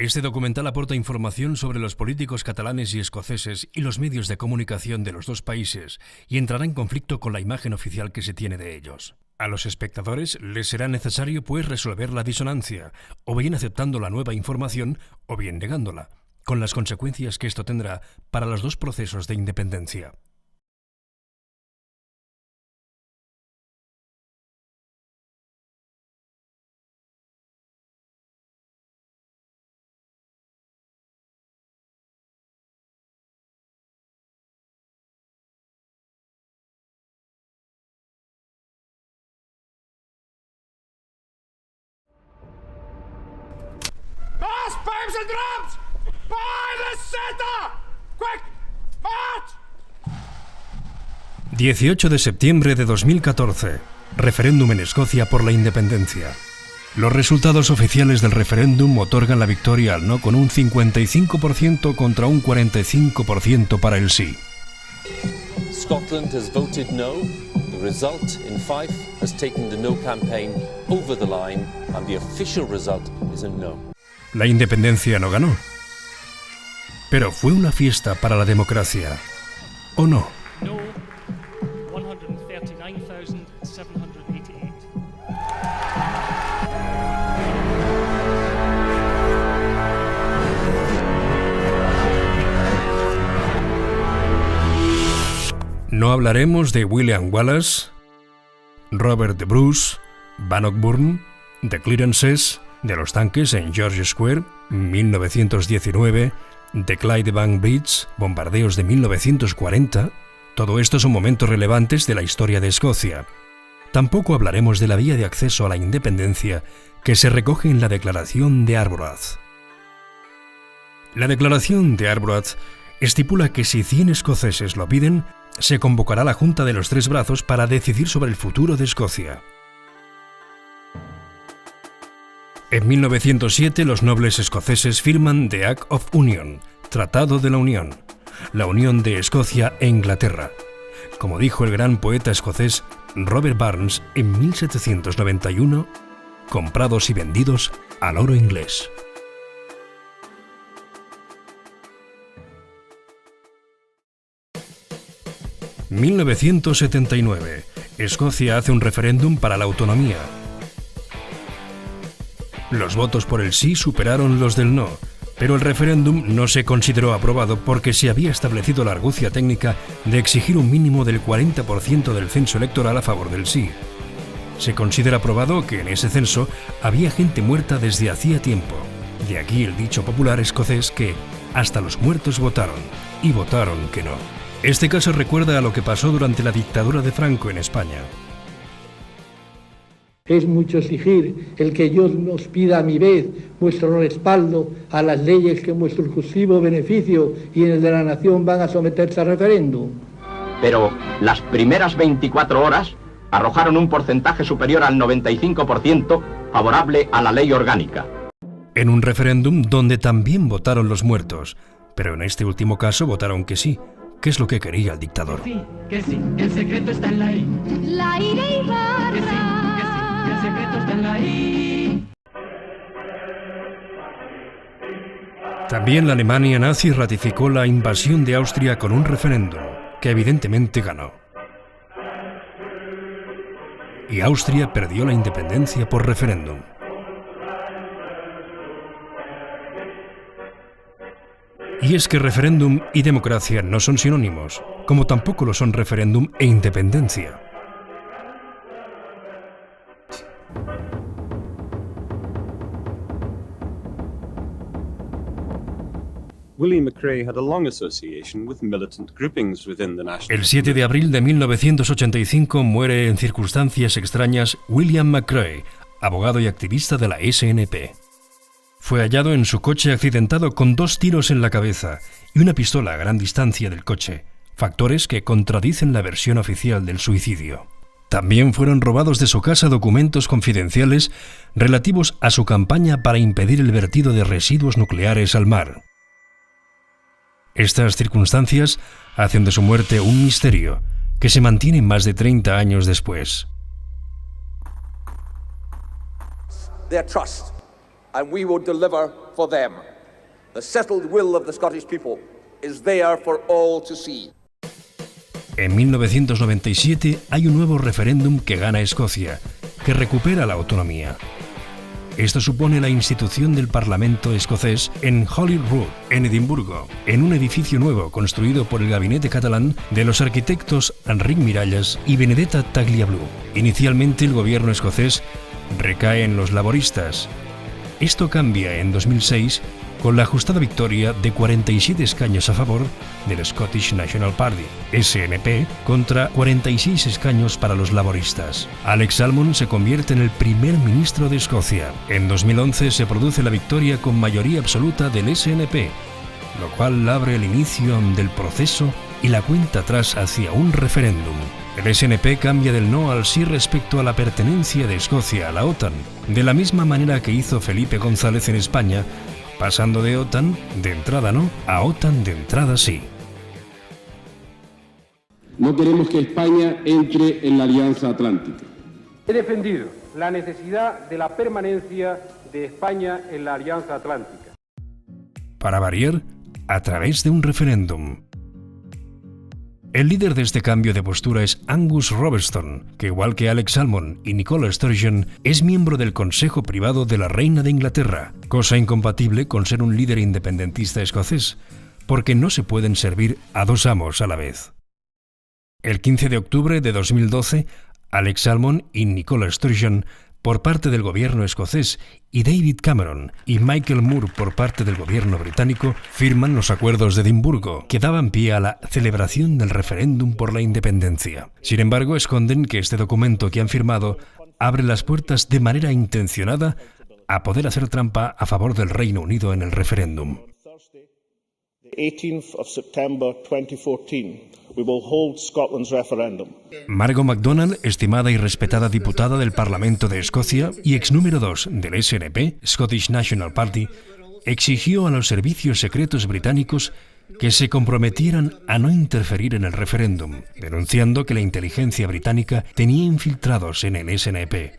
Este documental aporta información sobre los políticos catalanes y escoceses y los medios de comunicación de los dos países y entrará en conflicto con la imagen oficial que se tiene de ellos. A los espectadores les será necesario pues resolver la disonancia, o bien aceptando la nueva información o bien negándola, con las consecuencias que esto tendrá para los dos procesos de independencia. March, pipes and drums! By the center! Quick, march! 18 de septiembre de 2014. Referéndum en Escocia por la independencia. Los resultados oficiales del referéndum otorgan la victoria al no con un 55% contra un 45% para el sí. Scotland has voted no. The result in Fife has taken the no campaign over the line, and the official result is a no. La independencia no ganó. Pero fue una fiesta para la democracia. ¿O no? No, 139,788. No hablaremos de William Wallace, Robert the Bruce, Bannockburn, de Clearances, de los tanques en George Square, 1919, de Clydebank Bridge, bombardeos de 1940. Todo esto son momentos relevantes de la historia de Escocia. Tampoco hablaremos de la vía de acceso a la independencia que se recoge en la Declaración de Arbroath. La Declaración de Arbroath estipula que si 100 escoceses lo piden, se convocará la Junta de los Tres Brazos para decidir sobre el futuro de Escocia. En 1907 los nobles escoceses firman The Act of Union, Tratado de la Unión, la unión de Escocia e Inglaterra. Como dijo el gran poeta escocés Robert Burns en 1791, comprados y vendidos al oro inglés. En 1979, Escocia hace un referéndum para la autonomía. Los votos por el sí superaron los del no, pero el referéndum no se consideró aprobado porque se había establecido la argucia técnica de exigir un mínimo del 40% del censo electoral a favor del sí. Se considera aprobado que en ese censo había gente muerta desde hacía tiempo. De aquí el dicho popular escocés que hasta los muertos votaron, y votaron que no. Este caso recuerda a lo que pasó durante la dictadura de Franco en España. Es mucho exigir el que yo nos pida a mi vez vuestro respaldo a las leyes que en vuestro exclusivo beneficio y en el de la nación van a someterse a referéndum. Pero las primeras 24 horas arrojaron un porcentaje superior al 95% favorable a la ley orgánica. En un referéndum donde también votaron los muertos, pero en este último caso votaron que sí, que es lo que quería el dictador. Que sí, el secreto está en la I. La ira y barra. Que sí, el secreto está en la I. También la Alemania nazi ratificó la invasión de Austria con un referéndum, que evidentemente ganó. Y Austria perdió la independencia por referéndum. Y es que referéndum y democracia no son sinónimos, como tampoco lo son referéndum e independencia. William McRae had a long association with militant groupings within the national. El 7 de abril de 1985 muere en circunstancias extrañas William McRae, abogado y activista de la SNP. Fue hallado en su coche accidentado con 2 tiros en la cabeza y una pistola a gran distancia del coche, factores que contradicen la versión oficial del suicidio. También fueron robados de su casa documentos confidenciales relativos a su campaña para impedir el vertido de residuos nucleares al mar. Estas circunstancias hacen de su muerte un misterio que se mantiene más de 30 años después. Their trust, and we will deliver for them. The settled will of the Scottish people is there for all to see. En 1997 hay un nuevo referéndum que gana Escocia, que recupera la autonomía. Esto supone la institución del Parlamento escocés en Holyrood, en Edimburgo, en un edificio nuevo construido por el gabinete catalán de los arquitectos Enric Miralles y Benedetta Tagliabue. Inicialmente el gobierno escocés recae en los laboristas. Esto cambia en 2006 con la ajustada victoria de 47 escaños a favor del Scottish National Party, SNP, contra 46 escaños para los laboristas. Alex Salmond se convierte en el primer ministro de Escocia. En 2011 se produce la victoria con mayoría absoluta del SNP, lo cual abre el inicio del proceso y la cuenta atrás hacia un referéndum. El SNP cambia del no al sí respecto a la pertenencia de Escocia a la OTAN, de la misma manera que hizo Felipe González en España, pasando de OTAN de entrada no a OTAN de entrada sí. No queremos que España entre en la Alianza Atlántica. He defendido la necesidad de la permanencia de España en la Alianza Atlántica. Para variar, a través de un referéndum. El líder de este cambio de postura es Angus Robertson, que igual que Alex Salmond y Nicola Sturgeon, es miembro del Consejo Privado de la Reina de Inglaterra, cosa incompatible con ser un líder independentista escocés, porque no se pueden servir a dos amos a la vez. El 15 de octubre de 2012, Alex Salmond y Nicola Sturgeon, por parte del gobierno escocés, y David Cameron y Michael Moore por parte del gobierno británico firman los acuerdos de Edimburgo, que daban pie a la celebración del referéndum por la independencia. Sin embargo, esconden que este documento que han firmado abre las puertas de manera intencionada a poder hacer trampa a favor del Reino Unido en el referéndum. 18th of September 2014. We will hold Scotland's referendum. Margot MacDonald, estimada y respetada diputada del Parlamento de Escocia y ex número 2 del SNP, Scottish National Party, exigió a los servicios secretos británicos que se comprometieran a no interferir en el referéndum, denunciando que la inteligencia británica tenía infiltrados en el SNP.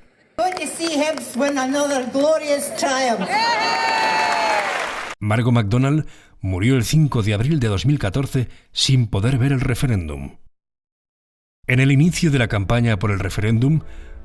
Margot MacDonald murió el 5 de abril de 2014 sin poder ver el referéndum. En el inicio de la campaña por el referéndum,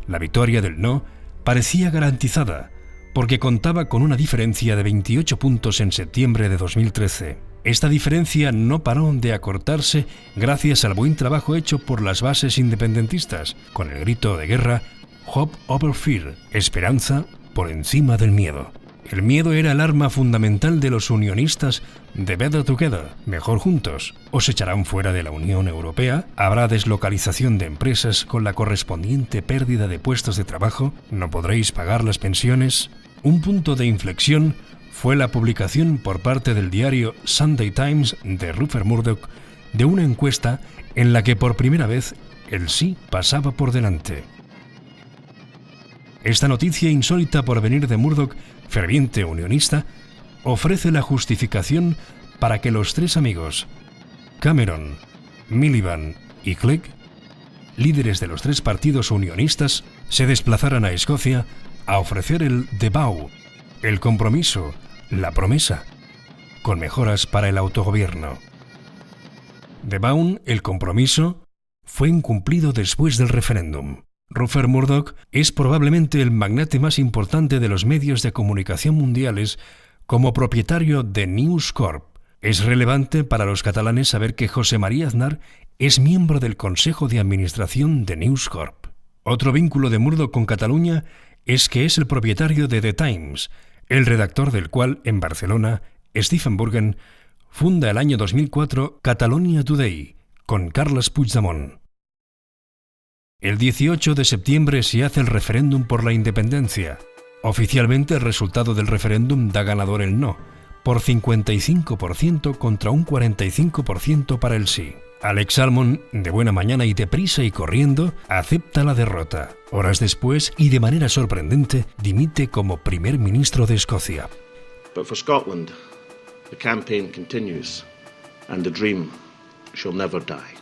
la victoria del no parecía garantizada, porque contaba con una diferencia de 28 puntos en septiembre de 2013. Esta diferencia no paró de acortarse gracias al buen trabajo hecho por las bases independentistas, con el grito de guerra Hope over Fear, esperanza por encima del miedo. El miedo era el arma fundamental de los unionistas de Better Together, mejor juntos. Os echarán fuera de la Unión Europea, habrá deslocalización de empresas con la correspondiente pérdida de puestos de trabajo, no podréis pagar las pensiones. Un punto de inflexión fue la publicación por parte del diario Sunday Times de Rupert Murdoch de una encuesta en la que por primera vez el sí pasaba por delante. Esta noticia insólita por venir de Murdoch, ferviente unionista, ofrece la justificación para que los tres amigos, Cameron, Miliband y Clegg, líderes de los tres partidos unionistas, se desplazaran a Escocia a ofrecer el The Vow, el compromiso, la promesa, con mejoras para el autogobierno. The Vow, el compromiso, fue incumplido después del referéndum. Rupert Murdoch es probablemente el magnate más importante de los medios de comunicación mundiales como propietario de News Corp. Es relevante para los catalanes saber que José María Aznar es miembro del Consejo de Administración de News Corp. Otro vínculo de Murdoch con Cataluña es que es el propietario de The Times, el redactor del cual, en Barcelona, Stephen Burgen, funda el año 2004 Catalonia Today, con Carles Puigdemont. El 18 de septiembre se hace el referéndum por la independencia. Oficialmente el resultado del referéndum da ganador el no, por 55% contra un 45% para el sí. Alex Salmond, de buena mañana y deprisa y corriendo, acepta la derrota. Horas después, y de manera sorprendente, dimite como primer ministro de Escocia. But for Scotland, the campaign continues, and the dream shall never die.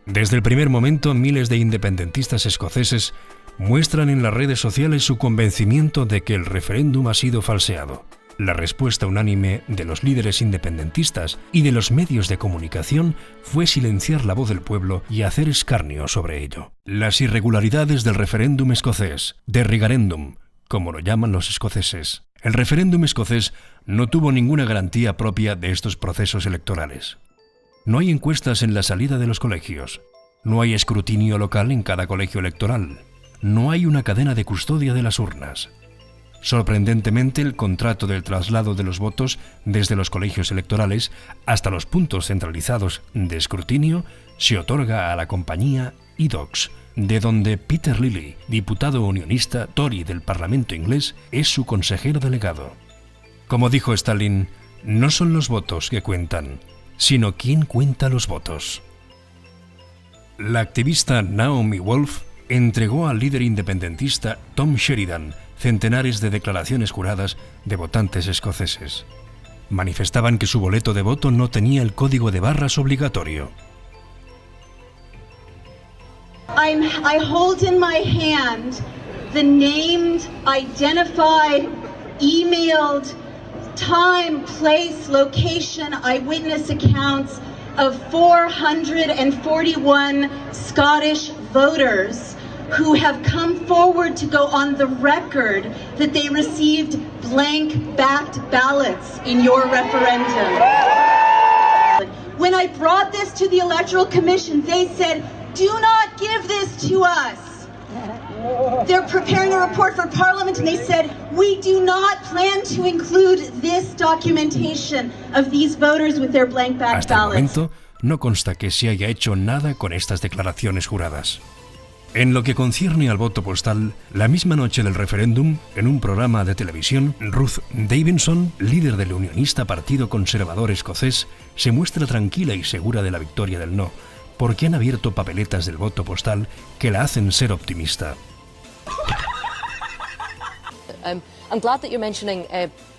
Desde el primer momento, miles de independentistas escoceses muestran en las redes sociales su convencimiento de que el referéndum ha sido falseado. La respuesta unánime de los líderes independentistas y de los medios de comunicación fue silenciar la voz del pueblo y hacer escarnio sobre ello. Las irregularidades del referéndum escocés, de referéndum, como lo llaman los escoceses. El referéndum escocés no tuvo ninguna garantía propia de estos procesos electorales. No hay encuestas en la salida de los colegios. No hay escrutinio local en cada colegio electoral. No hay una cadena de custodia de las urnas. Sorprendentemente, el contrato del traslado de los votos desde los colegios electorales hasta los puntos centralizados de escrutinio se otorga a la compañía Idox, de donde Peter Lilly, diputado unionista Tory del Parlamento inglés, es su consejero delegado. Como dijo Stalin, no son los votos que cuentan, sino quién cuenta los votos. La activista Naomi Wolf entregó al líder independentista Tom Sheridan centenares de declaraciones juradas de votantes escoceses. Manifestaban que su boleto de voto no tenía el código de barras obligatorio. I hold in my hand the named, identified, emailed, time, place, location, eyewitness accounts of 441 Scottish voters who have come forward to go on the record that they received blank-backed ballots in your referendum. When I brought this to the Electoral Commission, they said, do not give this to us. They're preparing a report for Parliament and they said, we do not plan to include this documentation of these voters with their blank-backed ballots. Hasta el momento, no consta que se haya hecho nada con estas declaraciones juradas. En lo que concierne al voto postal, la misma noche del referéndum, en un programa de televisión, Ruth Davidson, líder del unionista Partido Conservador Escocés, se muestra tranquila y segura de la victoria del no, porque han abierto papeletas del voto postal que la hacen ser optimista. I'm glad that you're mentioning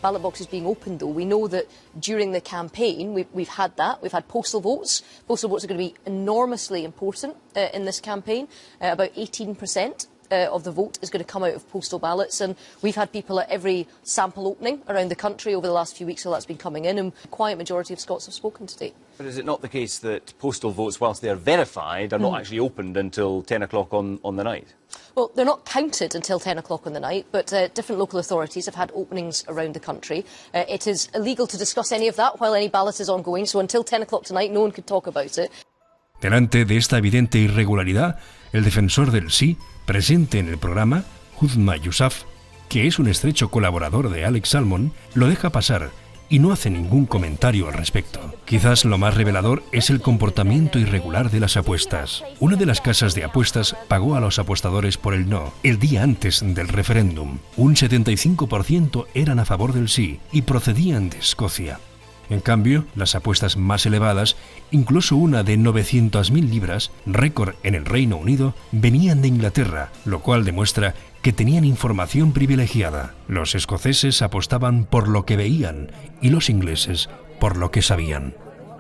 ballot boxes being opened, though. We know that during the campaign we've had that. We've had postal votes. Postal votes are going to be enormously important in this campaign. About 18% of the vote is going to come out of postal ballots, and we've had people at every sample opening around the country over the last few weeks, so that's been coming in, and a quiet majority of Scots have spoken today. But is it not the case that postal votes, whilst they are verified, are not actually opened until 10 o'clock on the night? Well, they're not counted until 10 o'clock on the night, but different local authorities have had openings around the country. It is illegal to discuss any of that while any ballot is ongoing, so until 10 o'clock tonight no one could talk about it. Delante de esta evidente irregularidad, el defensor del sí, presente en el programa, Hudma Yousaf, que es un estrecho colaborador de Alex Salmond, lo deja pasar y no hace ningún comentario al respecto. Quizás lo más revelador es el comportamiento irregular de las apuestas. Una de las casas de apuestas pagó a los apostadores por el no el día antes del referéndum. Un 75% eran a favor del sí y procedían de Escocia. En cambio, las apuestas más elevadas, incluso una de 900.000 libras, récord en el Reino Unido, venían de Inglaterra, lo cual demuestra que tenían información privilegiada. Los escoceses apostaban por lo que veían y los ingleses por lo que sabían.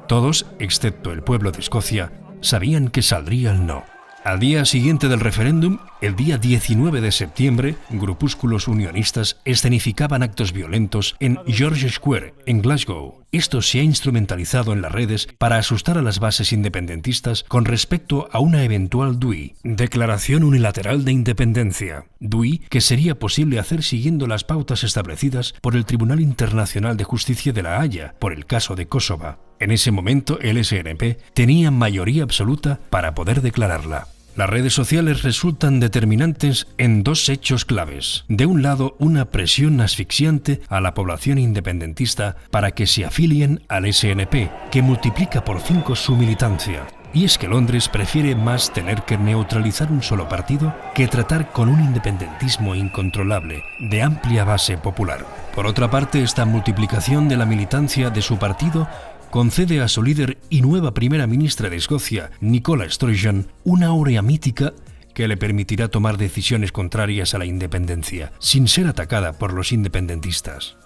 Todos, excepto el pueblo de Escocia, sabían que saldría el no. Al día siguiente del referéndum, el día 19 de septiembre, grupúsculos unionistas escenificaban actos violentos en George Square, en Glasgow. Esto se ha instrumentalizado en las redes para asustar a las bases independentistas con respecto a una eventual DUI, Declaración Unilateral de Independencia. DUI que sería posible hacer siguiendo las pautas establecidas por el Tribunal Internacional de Justicia de La Haya por el caso de Kosovo. En ese momento, el SNP tenía mayoría absoluta para poder declararla. Las redes sociales resultan determinantes en dos hechos claves. De un lado, una presión asfixiante a la población independentista para que se afilien al SNP, que multiplica por 5 su militancia. Y es que Londres prefiere más tener que neutralizar un solo partido que tratar con un independentismo incontrolable, de amplia base popular. Por otra parte, esta multiplicación de la militancia de su partido concede a su líder y nueva primera ministra de Escocia, Nicola Sturgeon, una aurea mítica que le permitirá tomar decisiones contrarias a la independencia, sin ser atacada por los independentistas.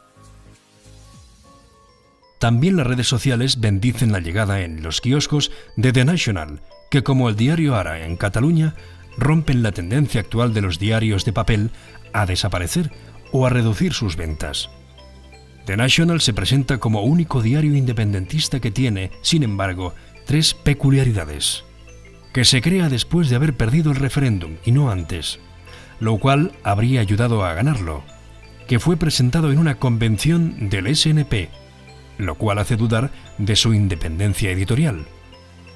También las redes sociales bendicen la llegada en los kioscos de The National, que como el diario Ara en Cataluña, rompen la tendencia actual de los diarios de papel a desaparecer o a reducir sus ventas. The National se presenta como único diario independentista que tiene, sin embargo, 3 peculiaridades. Que se crea después de haber perdido el referéndum y no antes, lo cual habría ayudado a ganarlo. Que fue presentado en una convención del SNP, lo cual hace dudar de su independencia editorial.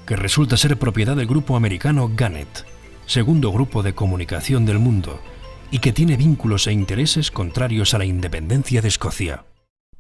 Que resulta ser propiedad del grupo americano Gannett, segundo grupo de comunicación del mundo, y que tiene vínculos e intereses contrarios a la independencia de Escocia.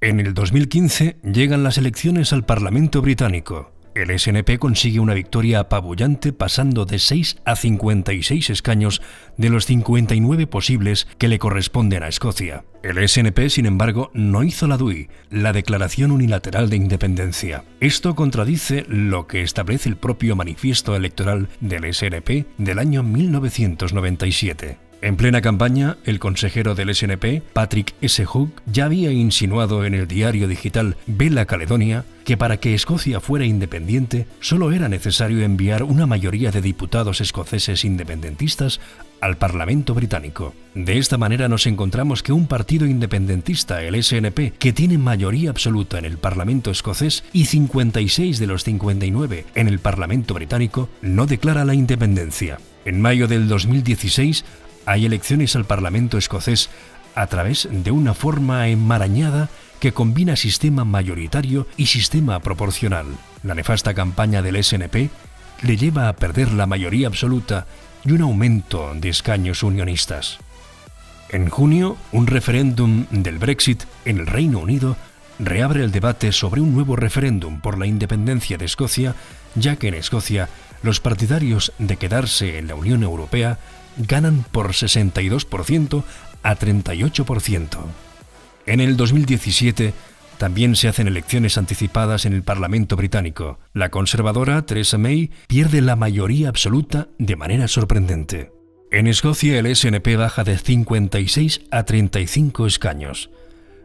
En el 2015 llegan las elecciones al Parlamento británico. El SNP consigue una victoria apabullante pasando de 6 a 56 escaños de los 59 posibles que le corresponden a Escocia. El SNP, sin embargo, no hizo la DUI, la Declaración Unilateral de Independencia. Esto contradice lo que establece el propio manifiesto electoral del SNP del año 1997. En plena campaña, el consejero del SNP, Patrick S. Hook, ya había insinuado en el diario digital Vela Caledonia que para que Escocia fuera independiente solo era necesario enviar una mayoría de diputados escoceses independentistas al Parlamento británico. De esta manera nos encontramos que un partido independentista, el SNP, que tiene mayoría absoluta en el Parlamento escocés y 56 de los 59 en el Parlamento británico, no declara la independencia. En mayo del 2016, hay elecciones al Parlamento escocés a través de una forma enmarañada que combina sistema mayoritario y sistema proporcional. La nefasta campaña del SNP le lleva a perder la mayoría absoluta y un aumento de escaños unionistas. En junio, un referéndum del Brexit en el Reino Unido reabre el debate sobre un nuevo referéndum por la independencia de Escocia, ya que en Escocia los partidarios de quedarse en la Unión Europea ganan por 62% a 38%. En el 2017 también se hacen elecciones anticipadas en el Parlamento británico. La conservadora Theresa May pierde la mayoría absoluta de manera sorprendente. En Escocia el SNP baja de 56 a 35 escaños.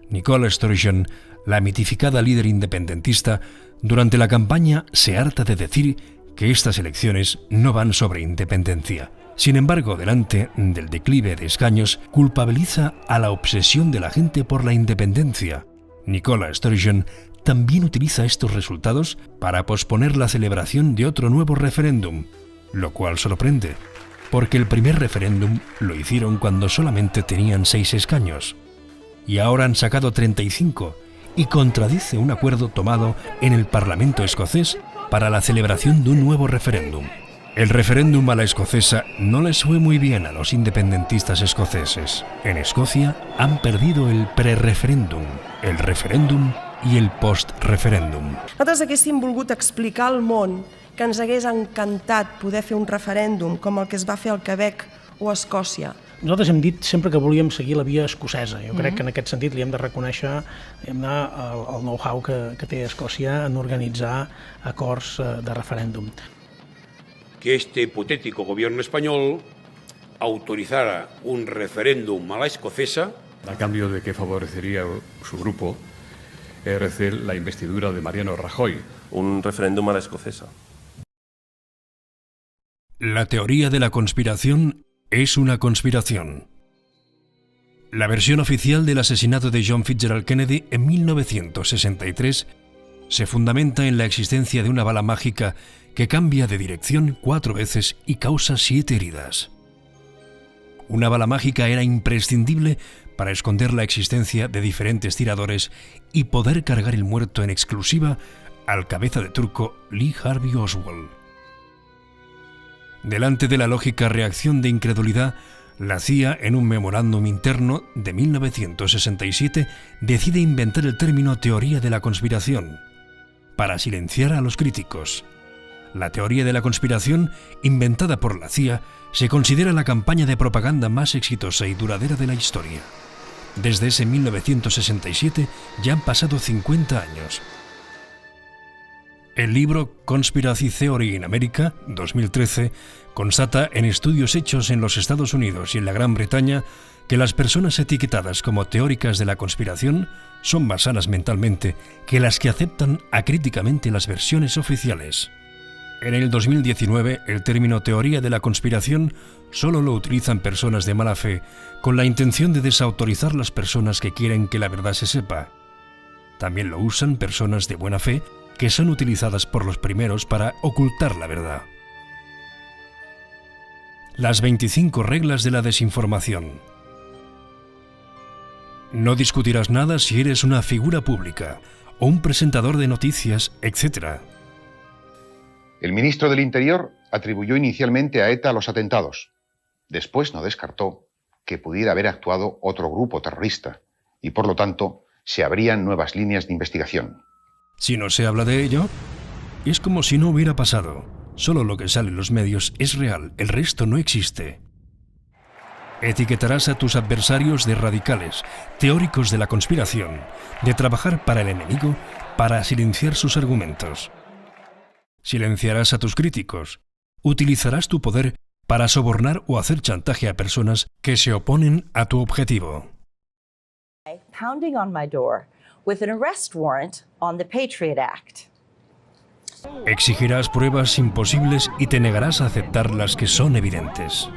Nicola Sturgeon, la mitificada líder independentista, durante la campaña se harta de decir que estas elecciones no van sobre independencia. Sin embargo, delante del declive de escaños, culpabiliza a la obsesión de la gente por la independencia. Nicola Sturgeon también utiliza estos resultados para posponer la celebración de otro nuevo referéndum, lo cual sorprende, porque el primer referéndum lo hicieron cuando solamente tenían 6 escaños, y ahora han sacado 35, y contradice un acuerdo tomado en el Parlamento escocés para la celebración de un nuevo referéndum. El referéndum a la escocesa no les fue muy bien a los independentistas escoceses. En Escocia han perdido el prereferèndum, el referèndum i el post-referèndum. Nosaltres haguéssim volgut explicar al món que ens hagués encantat poder fer un referèndum com el que es va fer al Quebec o a Escòcia. Nosaltres hem dit sempre que volíem seguir la via escocesa. Jo crec que en aquest sentit li hem de reconèixer el know-how que té Escòcia en organitzar acords de referèndum. Que este hipotético gobierno español autorizara un referéndum a la escocesa a cambio de que favorecería su grupo la investidura de Mariano Rajoy. Un referéndum a la escocesa. La teoría de la conspiración es una conspiración. La versión oficial del asesinato de John Fitzgerald Kennedy en 1963 se fundamenta en la existencia de una bala mágica que cambia de dirección 4 veces y causa 7 heridas. Una bala mágica era imprescindible para esconder la existencia de diferentes tiradores y poder cargar el muerto en exclusiva al cabeza de turco Lee Harvey Oswald. Delante de la lógica reacción de incredulidad, la CIA, en un memorándum interno de 1967, decide inventar el término teoría de la conspiración para silenciar a los críticos. La teoría de la conspiración, inventada por la CIA, se considera la campaña de propaganda más exitosa y duradera de la historia. Desde ese 1967 ya han pasado 50 años. El libro Conspiracy Theory in America, 2013, constata en estudios hechos en los Estados Unidos y en la Gran Bretaña que las personas etiquetadas como teóricas de la conspiración son más sanas mentalmente que las que aceptan acríticamente las versiones oficiales. En el 2019, el término teoría de la conspiración solo lo utilizan personas de mala fe con la intención de desautorizar las personas que quieren que la verdad se sepa. También lo usan personas de buena fe que son utilizadas por los primeros para ocultar la verdad. Las 25 reglas de la desinformación. No discutirás nada si eres una figura pública o un presentador de noticias, etc. El ministro del Interior atribuyó inicialmente a ETA los atentados. Después no descartó que pudiera haber actuado otro grupo terrorista y, por lo tanto, se abrían nuevas líneas de investigación. Si no se habla de ello, es como si no hubiera pasado. Solo lo que sale en los medios es real, el resto no existe. Etiquetarás a tus adversarios de radicales, teóricos de la conspiración, de trabajar para el enemigo, para silenciar sus argumentos. Silenciarás a tus críticos. Utilizarás tu poder para sobornar o hacer chantaje a personas que se oponen a tu objetivo. Pounding on my door with an arrest warrant on the Patriot Act. Exigirás pruebas imposibles y te negarás a aceptar las que son evidentes.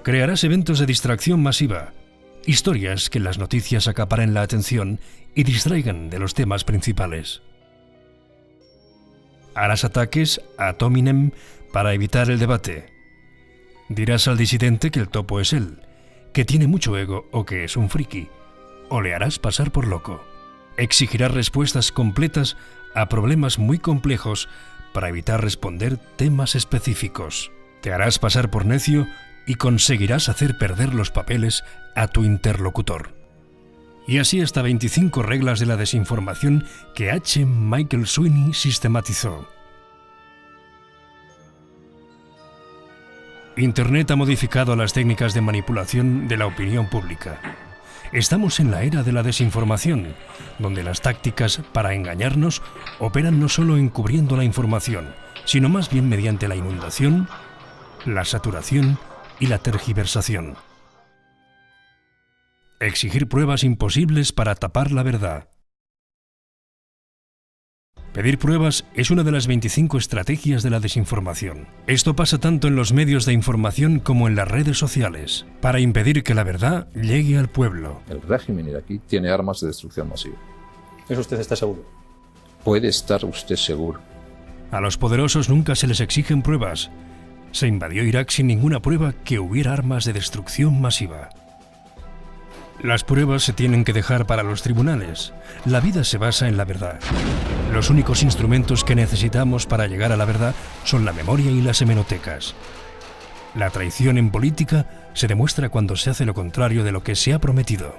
Crearás eventos de distracción masiva, historias que en las noticias acaparen la atención y distraigan de los temas principales. Harás ataques ad hominem para evitar el debate. Dirás al disidente que el topo es él, que tiene mucho ego o que es un friki, o le harás pasar por loco. Exigirás respuestas completas a problemas muy complejos para evitar responder temas específicos. Te harás pasar por necio y conseguirás hacer perder los papeles a tu interlocutor. Y así hasta 25 reglas de la desinformación que H. Michael Sweeney sistematizó. Internet ha modificado las técnicas de manipulación de la opinión pública. Estamos en la era de la desinformación, donde las tácticas para engañarnos operan no solo encubriendo la información, sino más bien mediante la inundación, la saturación y la tergiversación. Exigir pruebas imposibles para tapar la verdad. Pedir pruebas es una de las 25 estrategias de la desinformación. Esto pasa tanto en los medios de información como en las redes sociales, para impedir que la verdad llegue al pueblo. El régimen iraquí tiene armas de destrucción masiva. ¿Eso usted está seguro? Puede estar usted seguro. A los poderosos nunca se les exigen pruebas. Se invadió Irak sin ninguna prueba que hubiera armas de destrucción masiva. Las pruebas se tienen que dejar para los tribunales. La vida se basa en la verdad. Los únicos instrumentos que necesitamos para llegar a la verdad son la memoria y las hemerotecas. La traición en política se demuestra cuando se hace lo contrario de lo que se ha prometido.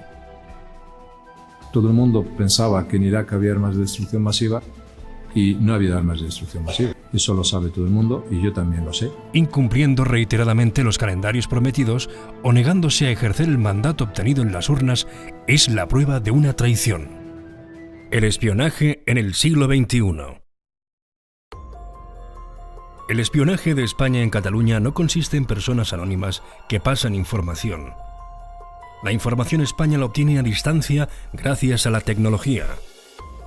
Todo el mundo pensaba que en Irak había armas de destrucción masiva y no había armas de destrucción masiva. Eso lo sabe todo el mundo y yo también lo sé. Incumpliendo reiteradamente los calendarios prometidos o negándose a ejercer el mandato obtenido en las urnas es la prueba de una traición. El espionaje en el siglo XXI. El espionaje de España en Cataluña no consiste en personas anónimas que pasan información. La información España la obtiene a distancia gracias a la tecnología.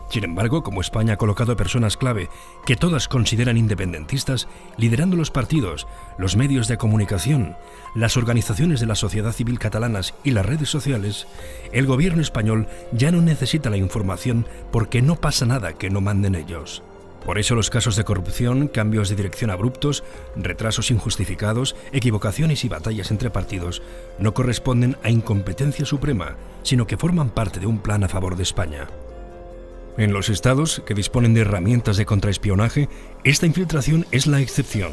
Sin embargo, como España ha colocado personas clave que todas consideran independentistas, liderando los partidos, los medios de comunicación, las organizaciones de la sociedad civil catalanas y las redes sociales, el gobierno español ya no necesita la información porque no pasa nada que no manden ellos. Por eso los casos de corrupción, cambios de dirección abruptos, retrasos injustificados, equivocaciones y batallas entre partidos no corresponden a incompetencia suprema, sino que forman parte de un plan a favor de España. En los estados que disponen de herramientas de contraespionaje, esta infiltración es la excepción.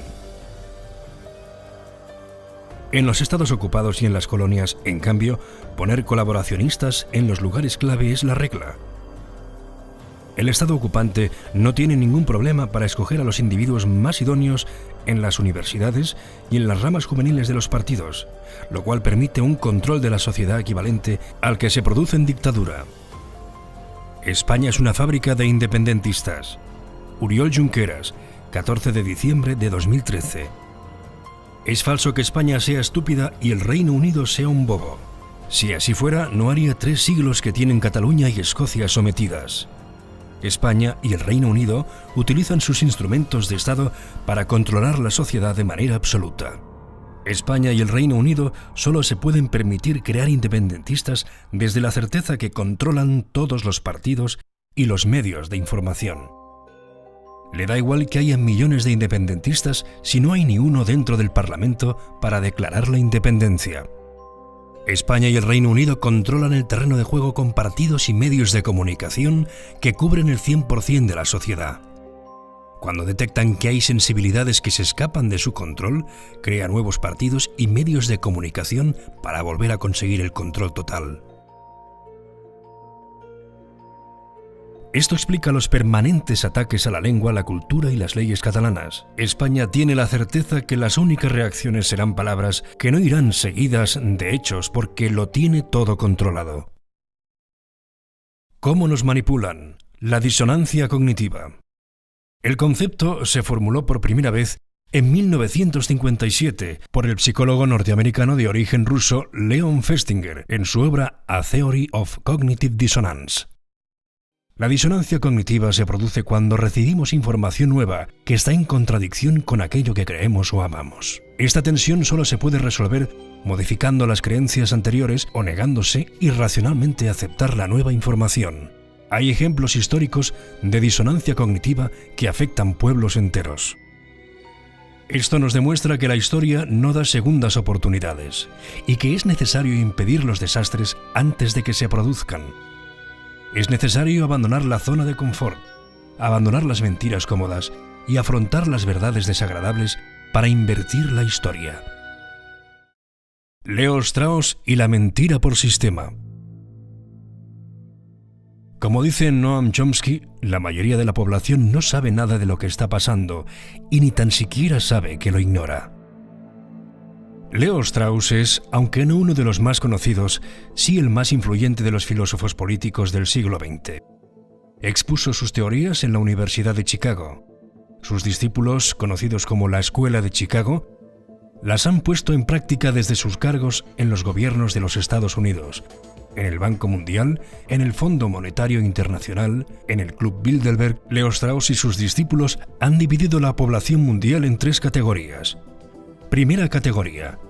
En los estados ocupados y en las colonias, en cambio, poner colaboracionistas en los lugares clave es la regla. El estado ocupante no tiene ningún problema para escoger a los individuos más idóneos en las universidades y en las ramas juveniles de los partidos, lo cual permite un control de la sociedad equivalente al que se produce en dictadura. España es una fábrica de independentistas. Oriol Junqueras, 14 de diciembre de 2013. Es falso que España sea estúpida y el Reino Unido sea un bobo. Si así fuera, no haría 3 siglos que tienen Cataluña y Escocia sometidas. España y el Reino Unido utilizan sus instrumentos de Estado para controlar la sociedad de manera absoluta. España y el Reino Unido solo se pueden permitir crear independentistas desde la certeza que controlan todos los partidos y los medios de información. Le da igual que haya millones de independentistas si no hay ni uno dentro del Parlamento para declarar la independencia. España y el Reino Unido controlan el terreno de juego con partidos y medios de comunicación que cubren el 100% de la sociedad. Cuando detectan que hay sensibilidades que se escapan de su control, crean nuevos partidos y medios de comunicación para volver a conseguir el control total. Esto explica los permanentes ataques a la lengua, la cultura y las leyes catalanas. España tiene la certeza que las únicas reacciones serán palabras que no irán seguidas de hechos porque lo tiene todo controlado. ¿Cómo nos manipulan? La disonancia cognitiva. El concepto se formuló por primera vez en 1957 por el psicólogo norteamericano de origen ruso Leon Festinger en su obra A Theory of Cognitive Dissonance. La disonancia cognitiva se produce cuando recibimos información nueva que está en contradicción con aquello que creemos o amamos. Esta tensión solo se puede resolver modificando las creencias anteriores o negándose irracionalmente a aceptar la nueva información. Hay ejemplos históricos de disonancia cognitiva que afectan pueblos enteros. Esto nos demuestra que la historia no da segundas oportunidades y que es necesario impedir los desastres antes de que se produzcan. Es necesario abandonar la zona de confort, abandonar las mentiras cómodas y afrontar las verdades desagradables para invertir la historia. Leo Strauss y la mentira por sistema. Como dice Noam Chomsky, la mayoría de la población no sabe nada de lo que está pasando y ni tan siquiera sabe que lo ignora. Leo Strauss es, aunque no uno de los más conocidos, sí el más influyente de los filósofos políticos del siglo XX. Expuso sus teorías en la Universidad de Chicago. Sus discípulos, conocidos como la Escuela de Chicago, las han puesto en práctica desde sus cargos en los gobiernos de los Estados Unidos, en el Banco Mundial, en el Fondo Monetario Internacional, en el Club Bilderberg. Leo Strauss y sus discípulos han dividido la población mundial en 3 categorías. Primera categoría,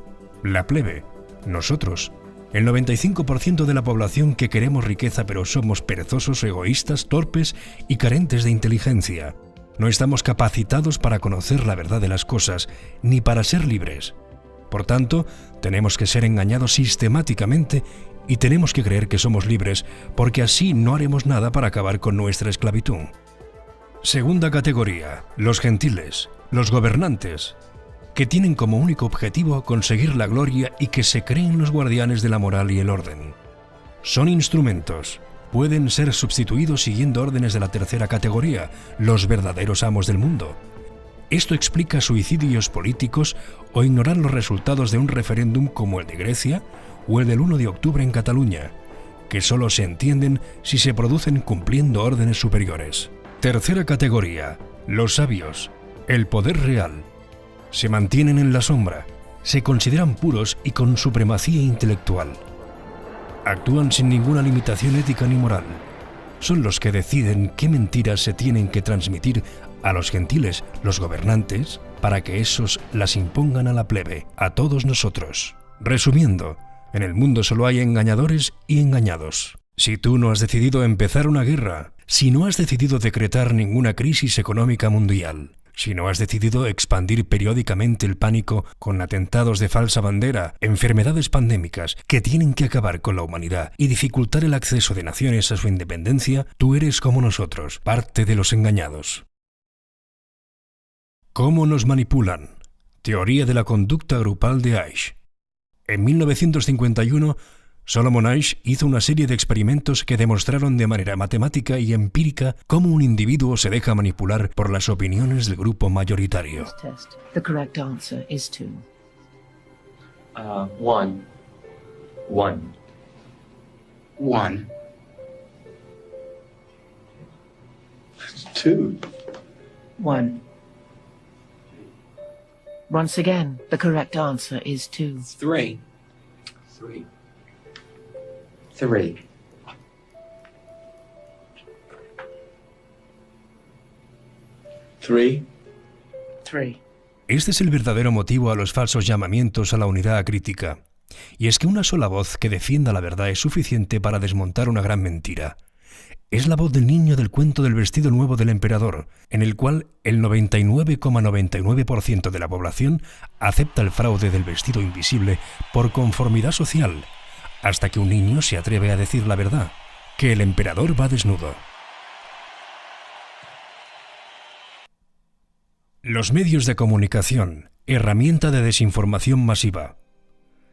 la plebe, nosotros, el 95% de la población que queremos riqueza pero somos perezosos, egoístas, torpes y carentes de inteligencia. No estamos capacitados para conocer la verdad de las cosas, ni para ser libres. Por tanto, tenemos que ser engañados sistemáticamente y tenemos que creer que somos libres, porque así no haremos nada para acabar con nuestra esclavitud. Segunda categoría, los gentiles, los gobernantes, que tienen como único objetivo conseguir la gloria y que se creen los guardianes de la moral y el orden. Son instrumentos, pueden ser sustituidos siguiendo órdenes de la tercera categoría, los verdaderos amos del mundo. Esto explica suicidios políticos o ignorar los resultados de un referéndum como el de Grecia o el del 1 de octubre en Cataluña, que solo se entienden si se producen cumpliendo órdenes superiores. Tercera categoría, los sabios, el poder real. Se mantienen en la sombra, se consideran puros y con supremacía intelectual. Actúan sin ninguna limitación ética ni moral. Son los que deciden qué mentiras se tienen que transmitir a los gentiles, los gobernantes, para que esos las impongan a la plebe, a todos nosotros. Resumiendo, en el mundo solo hay engañadores y engañados. Si tú no has decidido empezar una guerra, si no has decidido decretar ninguna crisis económica mundial, si no has decidido expandir periódicamente el pánico con atentados de falsa bandera, enfermedades pandémicas que tienen que acabar con la humanidad y dificultar el acceso de naciones a su independencia, tú eres como nosotros, parte de los engañados. ¿Cómo nos manipulan? Teoría de la conducta grupal de Aish. En 1951, Solomon Aish hizo una serie de experimentos que demostraron de manera matemática y empírica cómo un individuo se deja manipular por las opiniones del grupo mayoritario. The correct answer is 2. 1. 1. 1. 2. 1. Once again, the correct answer is 2. 3. 3. 3. 3. 3. Este es el verdadero motivo a los falsos llamamientos a la unidad crítica. Y es que una sola voz que defienda la verdad es suficiente para desmontar una gran mentira. Es la voz del niño del cuento del vestido nuevo del emperador, en el cual el 99,99% de la población acepta el fraude del vestido invisible por conformidad social, hasta que un niño se atreve a decir la verdad, que el emperador va desnudo. Los medios de comunicación, herramienta de desinformación masiva.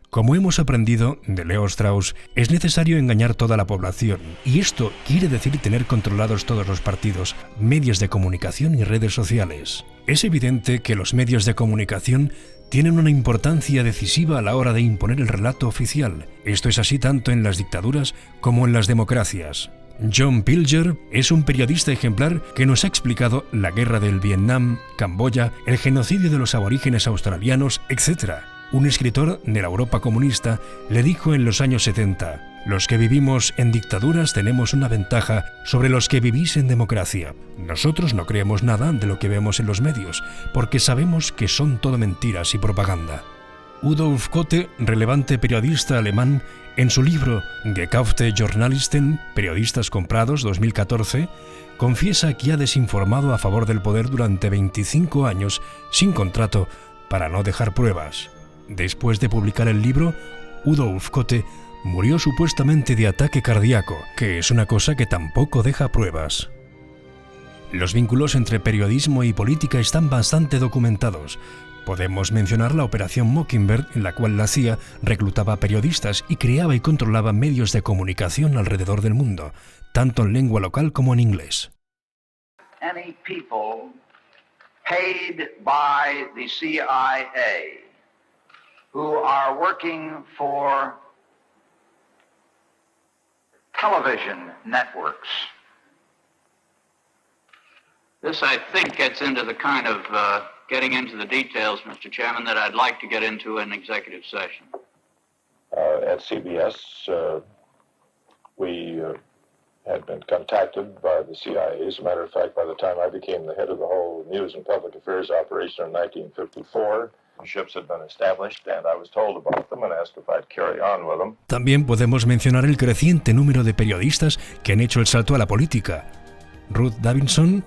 Como hemos aprendido de Leo Strauss, es necesario engañar toda la población, y esto quiere decir tener controlados todos los partidos, medios de comunicación y redes sociales. Es evidente que los medios de comunicación tienen una importancia decisiva a la hora de imponer el relato oficial. Esto es así tanto en las dictaduras como en las democracias. John Pilger es un periodista ejemplar que nos ha explicado la guerra del Vietnam, Camboya, el genocidio de los aborígenes australianos, etc. Un escritor de la Europa comunista le dijo en los años 70: los que vivimos en dictaduras tenemos una ventaja sobre los que vivís en democracia. Nosotros no creemos nada de lo que vemos en los medios, porque sabemos que son todo mentiras y propaganda. Udo Ufkote, relevante periodista alemán, en su libro Gekaufte Journalisten, Periodistas comprados, 2014, confiesa que ha desinformado a favor del poder durante 25 años sin contrato para no dejar pruebas. Después de publicar el libro, Udo Ufkote murió supuestamente de ataque cardíaco, que es una cosa que tampoco deja pruebas. Los vínculos entre periodismo y política están bastante documentados. Podemos mencionar la Operación Mockingbird, en la cual la CIA reclutaba periodistas y creaba y controlaba medios de comunicación alrededor del mundo, tanto en lengua local como en inglés. Any people paid by the CIA who are working for television networks. This, I think, gets into the kind of getting into the details, Mr. Chairman, that I'd like to get into in executive session. At CBS, we had been contacted by the CIA. As a matter of fact, by the time I became the head of the whole News and Public Affairs operation in 1954, ships had been established, and I was told about them and asked if I'd carry on with them. También podemos mencionar el creciente número de periodistas que han hecho el salto a la política. Ruth Davidson,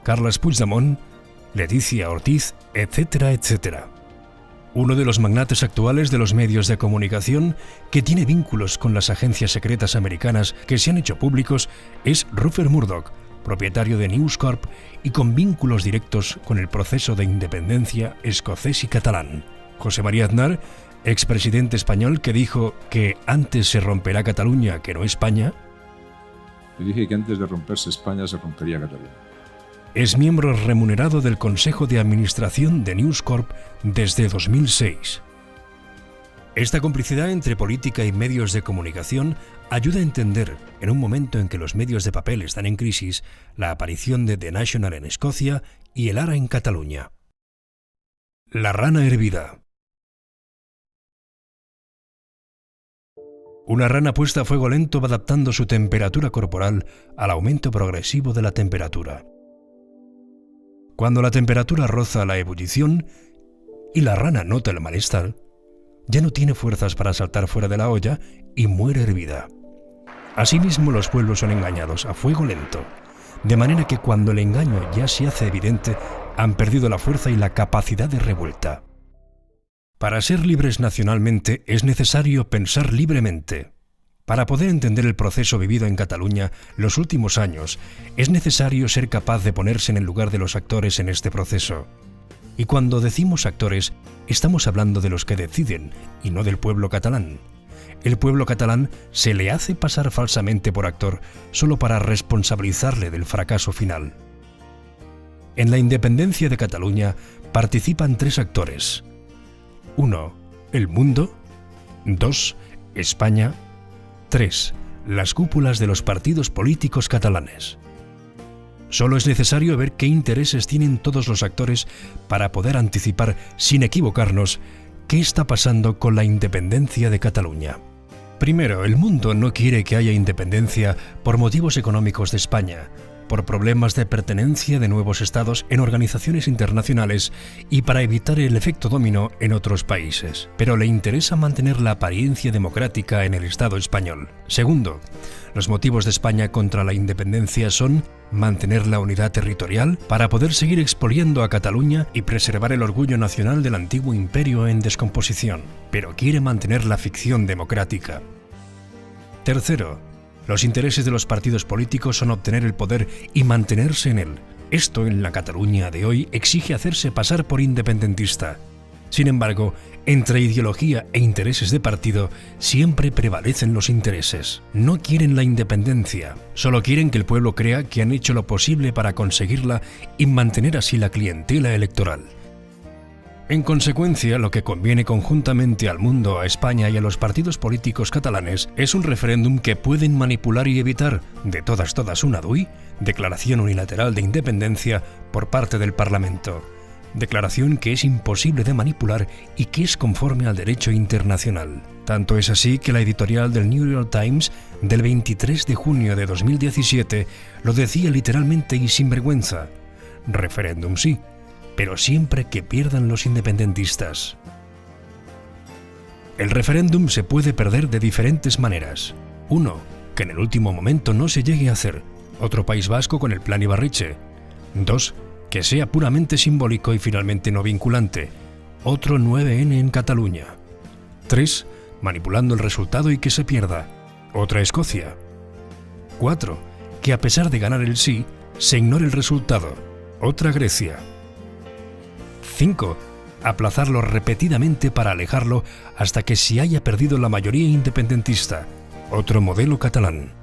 Carles Puigdemont, Leticia Ortiz, etcétera, etcétera. Uno de los magnates actuales de los medios de comunicación que tiene vínculos con las agencias secretas americanas que se han hecho públicos es Rupert Murdoch, propietario de News Corp y con vínculos directos con el proceso de independencia escocés y catalán. José María Aznar, expresidente español que dijo que antes se romperá Cataluña que no España. Yo dije que antes de romperse España se rompería Cataluña. Es miembro remunerado del Consejo de Administración de News Corp desde 2006. Esta complicidad entre política y medios de comunicación ayuda a entender, en un momento en que los medios de papel están en crisis, la aparición de The National en Escocia y el Ara en Cataluña. La rana hervida. Una rana puesta a fuego lento va adaptando su temperatura corporal al aumento progresivo de la temperatura. Cuando la temperatura roza la ebullición y la rana nota el malestar, ya no tiene fuerzas para saltar fuera de la olla y muere hervida. Asimismo, los pueblos son engañados a fuego lento, de manera que cuando el engaño ya se hace evidente, han perdido la fuerza y la capacidad de revuelta. Para ser libres nacionalmente es necesario pensar libremente. Para poder entender el proceso vivido en Cataluña los últimos años, es necesario ser capaz de ponerse en el lugar de los actores en este proceso. Y cuando decimos actores, estamos hablando de los que deciden y no del pueblo catalán. El pueblo catalán se le hace pasar falsamente por actor solo para responsabilizarle del fracaso final. En la independencia de Cataluña participan 3 actores. 1. El mundo. 2. España. 3. Las cúpulas de los partidos políticos catalanes. Solo es necesario ver qué intereses tienen todos los actores para poder anticipar, sin equivocarnos, qué está pasando con la independencia de Cataluña. Primero, el mundo no quiere que haya independencia por motivos económicos de España, por problemas de pertenencia de nuevos estados en organizaciones internacionales y para evitar el efecto dominó en otros países. Pero le interesa mantener la apariencia democrática en el Estado español. Segundo, los motivos de España contra la independencia son mantener la unidad territorial para poder seguir expoliando a Cataluña y preservar el orgullo nacional del antiguo imperio en descomposición, pero quiere mantener la ficción democrática. Tercero, los intereses de los partidos políticos son obtener el poder y mantenerse en él. Esto en la Cataluña de hoy exige hacerse pasar por independentista. Sin embargo, entre ideología e intereses de partido siempre prevalecen los intereses. No quieren la independencia, solo quieren que el pueblo crea que han hecho lo posible para conseguirla y mantener así la clientela electoral. En consecuencia, lo que conviene conjuntamente al mundo, a España y a los partidos políticos catalanes es un referéndum que pueden manipular y evitar, de todas una DUI, declaración unilateral de independencia por parte del Parlamento. Declaración que es imposible de manipular y que es conforme al derecho internacional. Tanto es así que la editorial del New York Times del 23 de junio de 2017 lo decía literalmente y sin vergüenza: referéndum sí, pero siempre que pierdan los independentistas. El referéndum se puede perder de diferentes maneras. 1. Que en el último momento no se llegue a hacer. Otro País Vasco con el Plan Ibarretxe. 2. Que sea puramente simbólico y finalmente no vinculante. Otro 9N en Cataluña. 3. Manipulando el resultado y que se pierda. Otra Escocia. 4. Que a pesar de ganar el sí, se ignore el resultado. Otra Grecia. 5. Aplazarlo repetidamente para alejarlo hasta que se haya perdido la mayoría independentista. Otro modelo catalán.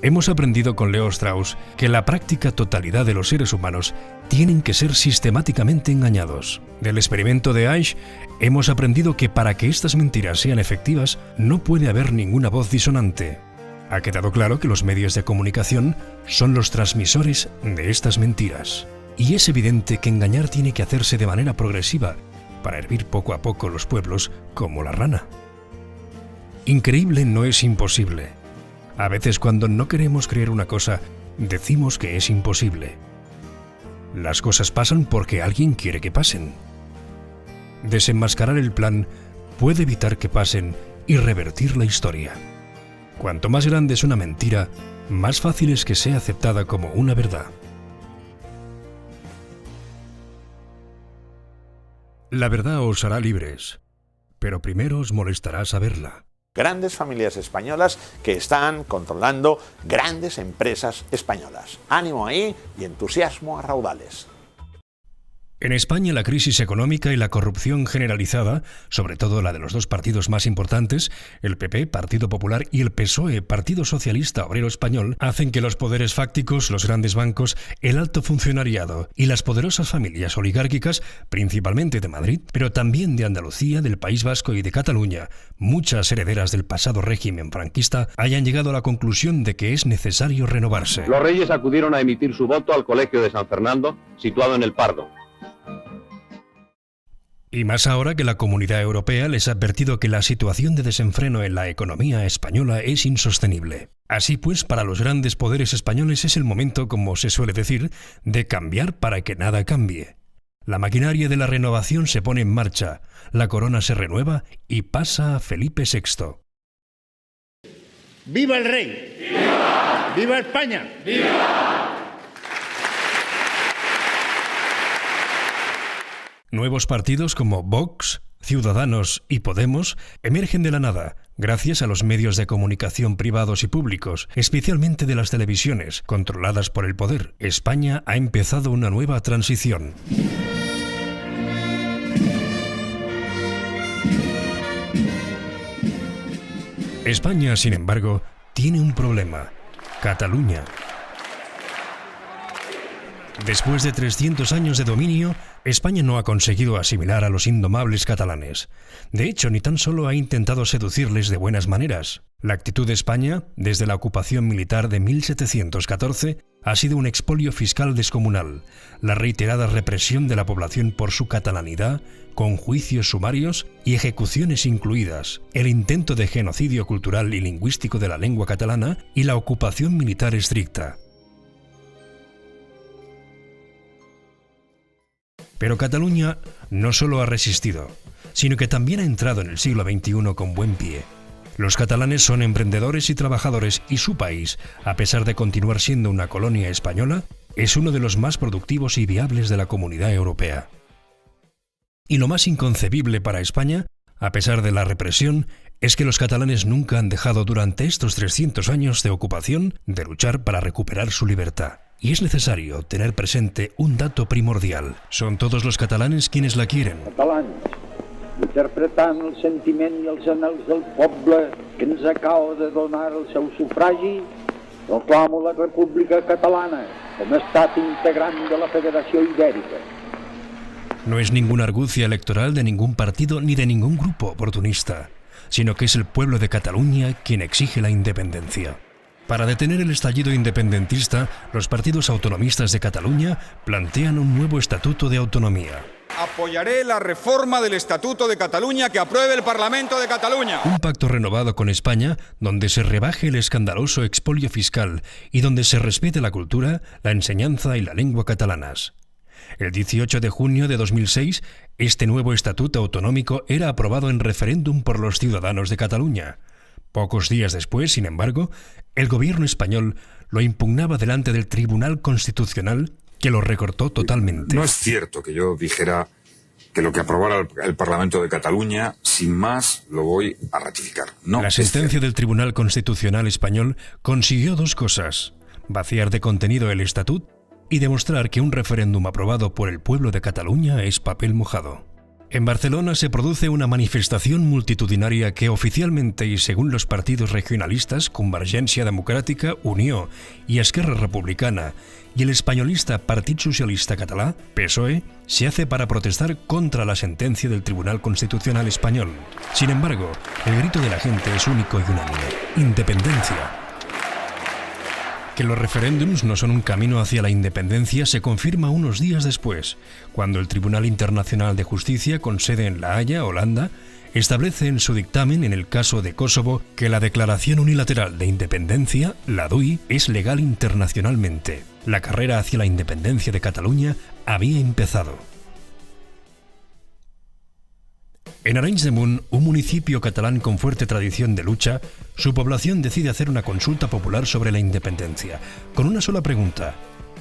Hemos aprendido con Leo Strauss que la práctica totalidad de los seres humanos tienen que ser sistemáticamente engañados. Del experimento de Aish hemos aprendido que para que estas mentiras sean efectivas no puede haber ninguna voz disonante. Ha quedado claro que los medios de comunicación son los transmisores de estas mentiras. Y es evidente que engañar tiene que hacerse de manera progresiva para hervir poco a poco los pueblos como la rana. Increíble no es imposible. A veces cuando no queremos creer una cosa, decimos que es imposible. Las cosas pasan porque alguien quiere que pasen. Desenmascarar el plan puede evitar que pasen y revertir la historia. Cuanto más grande es una mentira, más fácil es que sea aceptada como una verdad. La verdad os hará libres, pero primero os molestará saberla. Grandes familias españolas que están controlando grandes empresas españolas. Ánimo ahí y entusiasmo a raudales. En España la crisis económica y la corrupción generalizada, sobre todo la de los dos partidos más importantes, el PP, Partido Popular, y el PSOE, Partido Socialista Obrero Español, hacen que los poderes fácticos, los grandes bancos, el alto funcionariado y las poderosas familias oligárquicas, principalmente de Madrid, pero también de Andalucía, del País Vasco y de Cataluña, muchas herederas del pasado régimen franquista, hayan llegado a la conclusión de que es necesario renovarse. Los reyes acudieron a emitir su voto al Colegio de San Fernando, situado en El Pardo. Y más ahora que la Comunidad Europea les ha advertido que la situación de desenfreno en la economía española es insostenible. Así pues, para los grandes poderes españoles es el momento, como se suele decir, de cambiar para que nada cambie. La maquinaria de la renovación se pone en marcha, la corona se renueva y pasa a Felipe VI. ¡Viva el rey! ¡Viva! ¡Viva España! ¡Viva! Nuevos partidos como Vox, Ciudadanos y Podemos emergen de la nada, gracias a los medios de comunicación privados y públicos, especialmente de las televisiones, controladas por el poder. España ha empezado una nueva transición. España, sin embargo, tiene un problema: Cataluña. Después de 300 años de dominio, España no ha conseguido asimilar a los indomables catalanes. De hecho, ni tan solo ha intentado seducirles de buenas maneras. La actitud de España, desde la ocupación militar de 1714, ha sido un expolio fiscal descomunal, la reiterada represión de la población por su catalanidad, con juicios sumarios y ejecuciones incluidas, el intento de genocidio cultural y lingüístico de la lengua catalana y la ocupación militar estricta. Pero Cataluña no solo ha resistido, sino que también ha entrado en el siglo XXI con buen pie. Los catalanes son emprendedores y trabajadores y su país, a pesar de continuar siendo una colonia española, es uno de los más productivos y viables de la Comunidad Europea. Y lo más inconcebible para España, a pesar de la represión, es que los catalanes nunca han dejado durante estos 300 años de ocupación de luchar para recuperar su libertad. Y es necesario tener presente un dato primordial. Son todos los catalanes quienes la quieren. Catalans, interpretant el sentiment i els anhels del poble que ens acaba de donar el seu sufragi, proclamo la República Catalana com a estat integrant de la Federació Ibèrica. No es ninguna argucia electoral de ningún partido ni de ningún grupo oportunista, sino que es el pueblo de Cataluña quien exige la independencia. Para detener el estallido independentista, los partidos autonomistas de Cataluña plantean un nuevo estatuto de autonomía. Apoyaré la reforma del Estatuto de Cataluña que apruebe el Parlamento de Cataluña. Un pacto renovado con España donde se rebaje el escandaloso expolio fiscal y donde se respete la cultura, la enseñanza y la lengua catalanas. El 18 de junio de 2006, este nuevo estatuto autonómico era aprobado en referéndum por los ciudadanos de Cataluña. Pocos días después, sin embargo, el gobierno español lo impugnaba delante del Tribunal Constitucional, que lo recortó totalmente. No es cierto que yo dijera que lo que aprobara el Parlamento de Cataluña, sin más, lo voy a ratificar. No. La sentencia del Tribunal Constitucional español consiguió dos cosas: vaciar de contenido el estatut y demostrar que un referéndum aprobado por el pueblo de Cataluña es papel mojado. En Barcelona se produce una manifestación multitudinaria que oficialmente y según los partidos regionalistas Convergència Democràtica, Unió y Esquerra Republicana y el españolista Partit Socialista Català, PSOE, se hace para protestar contra la sentencia del Tribunal Constitucional español. Sin embargo, el grito de la gente es único y unánime: independencia. Que los referéndums no son un camino hacia la independencia se confirma unos días después, cuando el Tribunal Internacional de Justicia, con sede en La Haya, Holanda, establece en su dictamen en el caso de Kosovo que la Declaración Unilateral de Independencia, la DUI, es legal internacionalmente. La carrera hacia la independencia de Cataluña había empezado. En Arenys de Munt, un municipio catalán con fuerte tradición de lucha, su población decide hacer una consulta popular sobre la independencia, con una sola pregunta: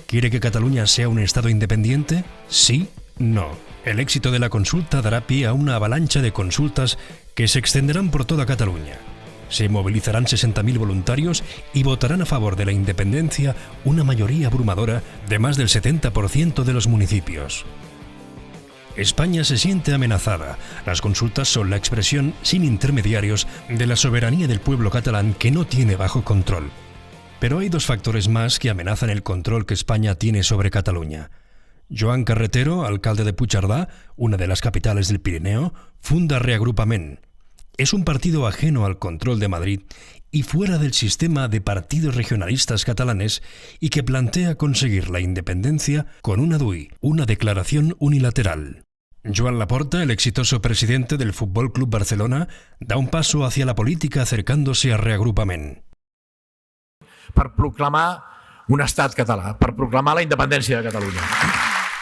¿quiere que Cataluña sea un estado independiente? ¿Sí? No. El éxito de la consulta dará pie a una avalancha de consultas que se extenderán por toda Cataluña. Se movilizarán 60.000 voluntarios y votarán a favor de la independencia una mayoría abrumadora de más del 70% de los municipios. España se siente amenazada. Las consultas son la expresión, sin intermediarios, de la soberanía del pueblo catalán que no tiene bajo control. Pero hay dos factores más que amenazan el control que España tiene sobre Cataluña. Joan Carretero, alcalde de Puigcerdà, una de las capitales del Pirineo, funda Reagrupament. Es un partido ajeno al control de Madrid y fuera del sistema de partidos regionalistas catalanes y que plantea conseguir la independencia con una DUI, una declaración unilateral. Joan Laporta, el exitoso presidente del Futbol Club Barcelona, da un paso hacia la política acercándose a Reagrupament. Per proclamar un estat català, per proclamar la independència de Catalunya.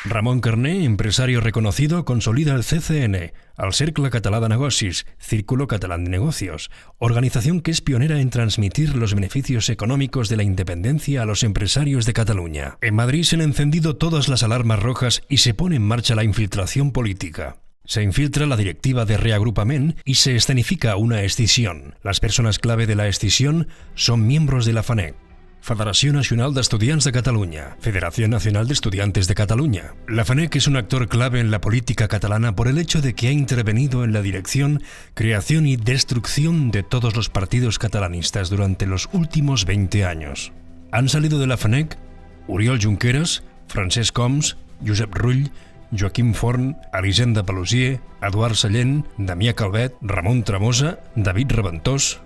Ramon Carné, empresario reconocido, consolida el CCN, al Cercle Català de Negocis, Círculo Catalán de Negocios, organización que es pionera en transmitir los beneficios económicos de la independencia a los empresarios de Cataluña. En Madrid se han encendido todas las alarmas rojas y se pone en marcha la infiltración política. Se infiltra la directiva de Reagrupament y se escenifica una escissió. Las personas clave de la escissió son miembros de la FANEC, Federació Nacional d'Estudiants de Cataluña, Federación Nacional de Estudiantes de Cataluña. La FANEC es un actor clave en la política catalana por el hecho de que ha intervenido en la dirección, creación y destrucción de todos los partidos catalanistas durante los últimos 20 años. Han salido de la FANEC Oriol Junqueras, Francesc Homs, Josep Rull, Joaquim Forn, Elisenda Pelusier, Eduard Sallent, Damià Calvet, Ramon Tremosa, David Reventós.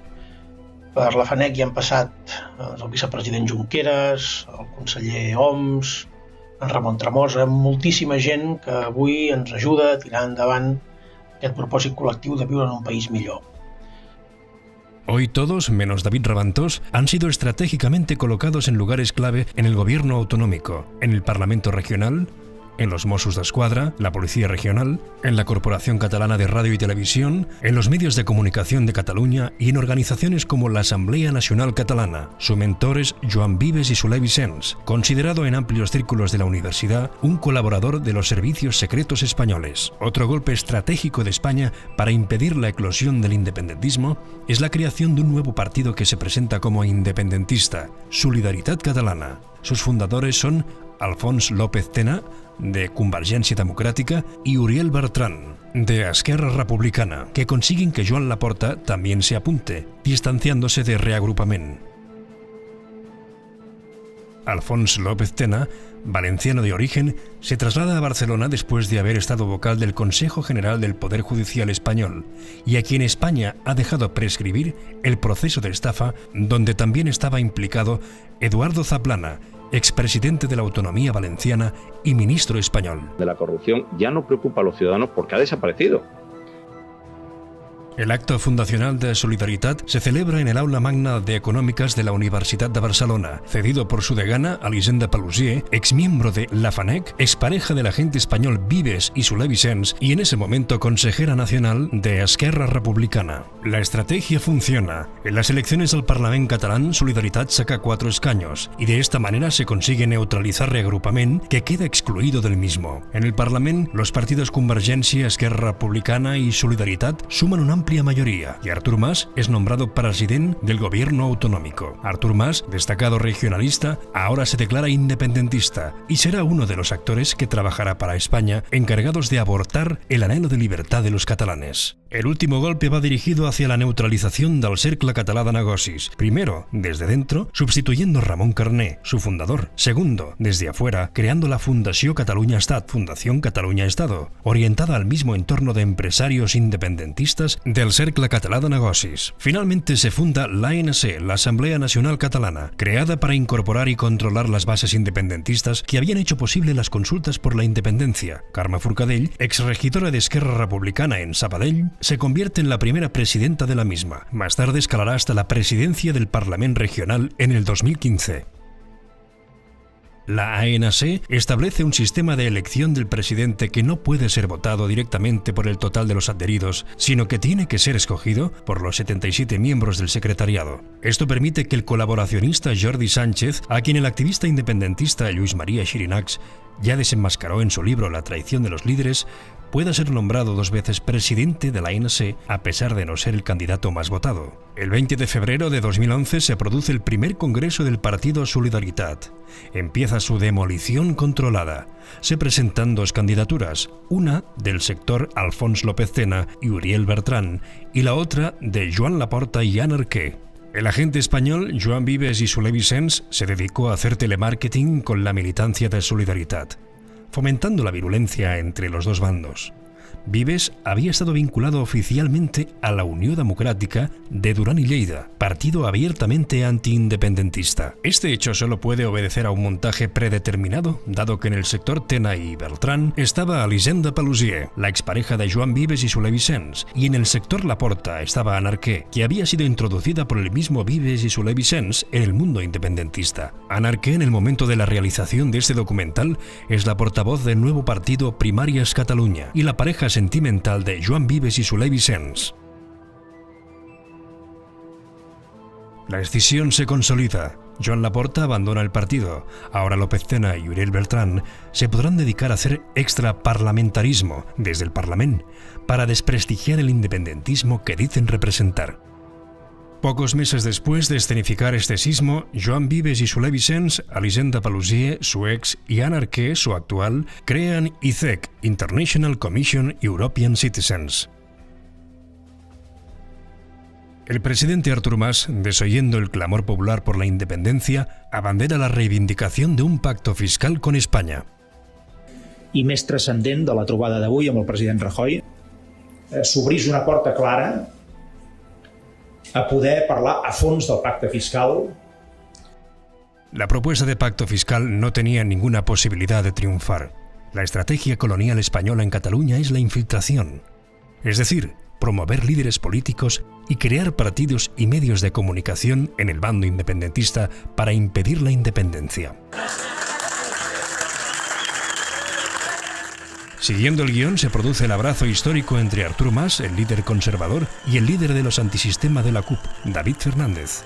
Per la FANEC hi han passat el vicepresident Junqueras, el conseller Homs, en Ramon Tremosa, moltíssima gent que avui ens ajuda a tirar endavant aquest propòsit col·lectiu de viure en un país millor. Hoy todos, menos David Ravantós, han sido estratégicamente colocados en lugares clave en el gobierno autonómico, en el Parlamento regional, en los Mossos d'Esquadra, la Policía Regional, en la Corporación Catalana de Radio y Televisión, en los medios de comunicación de Cataluña y en organizaciones como la Asamblea Nacional Catalana. Su mentor es Joan Vives i Soler Vicens, considerado en amplios círculos de la universidad un colaborador de los servicios secretos españoles. Otro golpe estratégico de España para impedir la eclosión del independentismo es la creación de un nuevo partido que se presenta como independentista, Solidaritat Catalana. Sus fundadores son Alfons López Tena, de Convergència Democràtica, y Uriel Bertran, de Esquerra Republicana, que consiguen que Joan Laporta también se apunte, distanciándose de Reagrupament. Alfons López Tena, valenciano de origen, se traslada a Barcelona después de haber estado vocal del Consejo General del Poder Judicial Español y a quien España ha dejado prescribir el proceso de estafa donde también estaba implicado Eduardo Zaplana, expresidente de la Autonomía Valenciana y ministro español. De la corrupción ya no preocupa a los ciudadanos porque ha desaparecido. El acto fundacional de Solidaritat se celebra en el aula magna de Econòmiques de la Universitat de Barcelona, cedido por su degana, Elisenda Paluzie, exmiembro de la FANEC, expareja del agente español Vives y Soler Vicens y en ese momento consejera nacional de Esquerra Republicana. La estrategia funciona. En las elecciones al Parlament catalán, Solidaritat saca 4 escaños y de esta manera se consigue neutralizar Reagrupament, que queda excluido del mismo. En el Parlament, los partidos Convergència, Esquerra Republicana y Solidaritat suman una amplia mayoría y Artur Mas es nombrado presidente del gobierno autonómico. Artur Mas, destacado regionalista, ahora se declara independentista y será uno de los actores que trabajará para España, encargados de abortar el anhelo de libertad de los catalanes. El último golpe va dirigido hacia la neutralización del Cercle Català de Negocis. Primero, desde dentro, sustituyendo a Ramon Carné, su fundador. Segundo, desde afuera, creando la Fundació Catalunya Estat, Fundación Catalunya Estado, orientada al mismo entorno de empresarios independentistas del Cercle Català de Negocis. Finalmente se funda l'ANC, la Asamblea Nacional Catalana, creada para incorporar y controlar las bases independentistas que habían hecho posible las consultas por la independencia. Carme Forcadell, exregidora de Esquerra Republicana en Sabadell, se convierte en la primera presidenta de la misma. Más tarde escalará hasta la presidencia del Parlamento Regional en el 2015. La ANC establece un sistema de elección del presidente que no puede ser votado directamente por el total de los adheridos, sino que tiene que ser escogido por los 77 miembros del secretariado. Esto permite que el colaboracionista Jordi Sánchez, a quien el activista independentista Lluís Maria Xirinacs ya desenmascaró en su libro La traición de los líderes, pueda ser nombrado 2 veces presidente de la ANC a pesar de no ser el candidato más votado. El 20 de febrero de 2011 se produce el primer congreso del partido Solidaritat. Empieza su demolición controlada. Se presentan 2 candidaturas, una del sector Alfons López Tena y Uriel Bertran, y la otra de Joan Laporta y Jan Arqué. El agente español Joan Vives y Soler Vicens se dedicó a hacer telemarketing con la militancia de Solidaritat, fomentando la virulencia entre los 2 bandos. Vives había estado vinculado oficialmente a la Unió Democràtica de Duran y Lleida, partido abiertamente antiindependentista. Este hecho solo puede obedecer a un montaje predeterminado, dado que en el sector Tena y Bertran estaba Elisenda Paluzie, la expareja de Joan Vives y Soler Vicens, y en el sector Laporta estaba Jan Arqué, que había sido introducida por el mismo Vives y Soler Vicens en el mundo independentista. Jan Arqué, en el momento de la realización de este documental, es la portavoz del nuevo partido Primàries Catalunya y la pareja sentimental de Joan Vives y Soler Vicens. La escisión se consolida. Joan Laporta abandona el partido. Ahora López Tena y Uriel Bertran se podrán dedicar a hacer extraparlamentarismo desde el Parlament para desprestigiar el independentismo que dicen representar. Pocos meses después de escenificar este sismo, Joan Vives y Soler Vicens, Elisenda Paluzie, su ex, y Jan Arqué, su actual, crean ICEC, International Commission European Citizens. El presidente Artur Mas, desoyendo el clamor popular por la independencia, abandera la reivindicación de un pacto fiscal con España. I més transcendent de la trobada d'avui amb el president Rajoy, s'obrís una porta clara a poder parlar a fons del pacte fiscal. La propuesta de pacto fiscal no tenía ninguna posibilidad de triunfar. La estrategia colonial española en Cataluña es la infiltración, es decir, promover líderes políticos y crear partidos y medios de comunicación en el bando independentista para impedir la independencia. Siguiendo el guión, se produce el abrazo histórico entre Artur Mas, el líder conservador, y el líder de los antisistema de la CUP, David Fernández.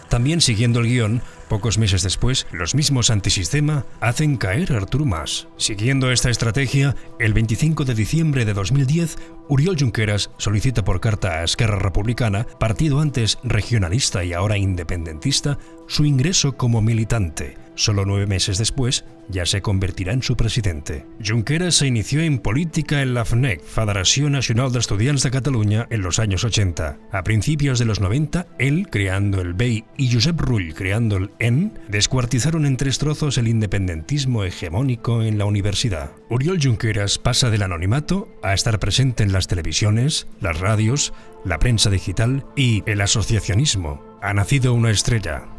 También siguiendo el guión, pocos meses después, los mismos antisistema hacen caer a Artur Mas. Siguiendo esta estrategia, el 25 de diciembre de 2010, Oriol Junqueras solicita por carta a Esquerra Republicana, partido antes regionalista y ahora independentista, su ingreso como militante. Solo 9 meses después, ya se convertirá en su presidente. Junqueras se inició en política en la FNEC, Federació Nacional d'Estudiants de Catalunya, en los años 80. A principios de los 90, él, creando el BEI, y Josep Rull, creando el EN, descuartizaron en 3 trozos el independentismo hegemónico en la universidad. Oriol Junqueras pasa del anonimato a estar presente en las televisiones, las radios, la prensa digital y el asociacionismo. Ha nacido una estrella.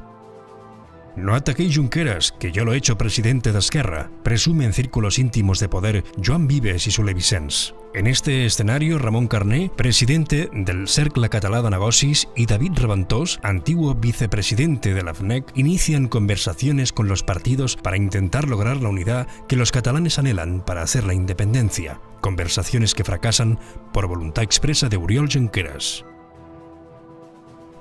No ataquéis Junqueras, que yo lo he hecho presidente de Esquerra, presume en círculos íntimos de poder Joan Vives y Soler Vicens. En este escenario, Ramon Carné, presidente del Cercle Català de Negocis, y David Reventós, antiguo vicepresidente de la FNEC, inician conversaciones con los partidos para intentar lograr la unidad que los catalanes anhelan para hacer la independencia. Conversaciones que fracasan por voluntad expresa de Oriol Junqueras.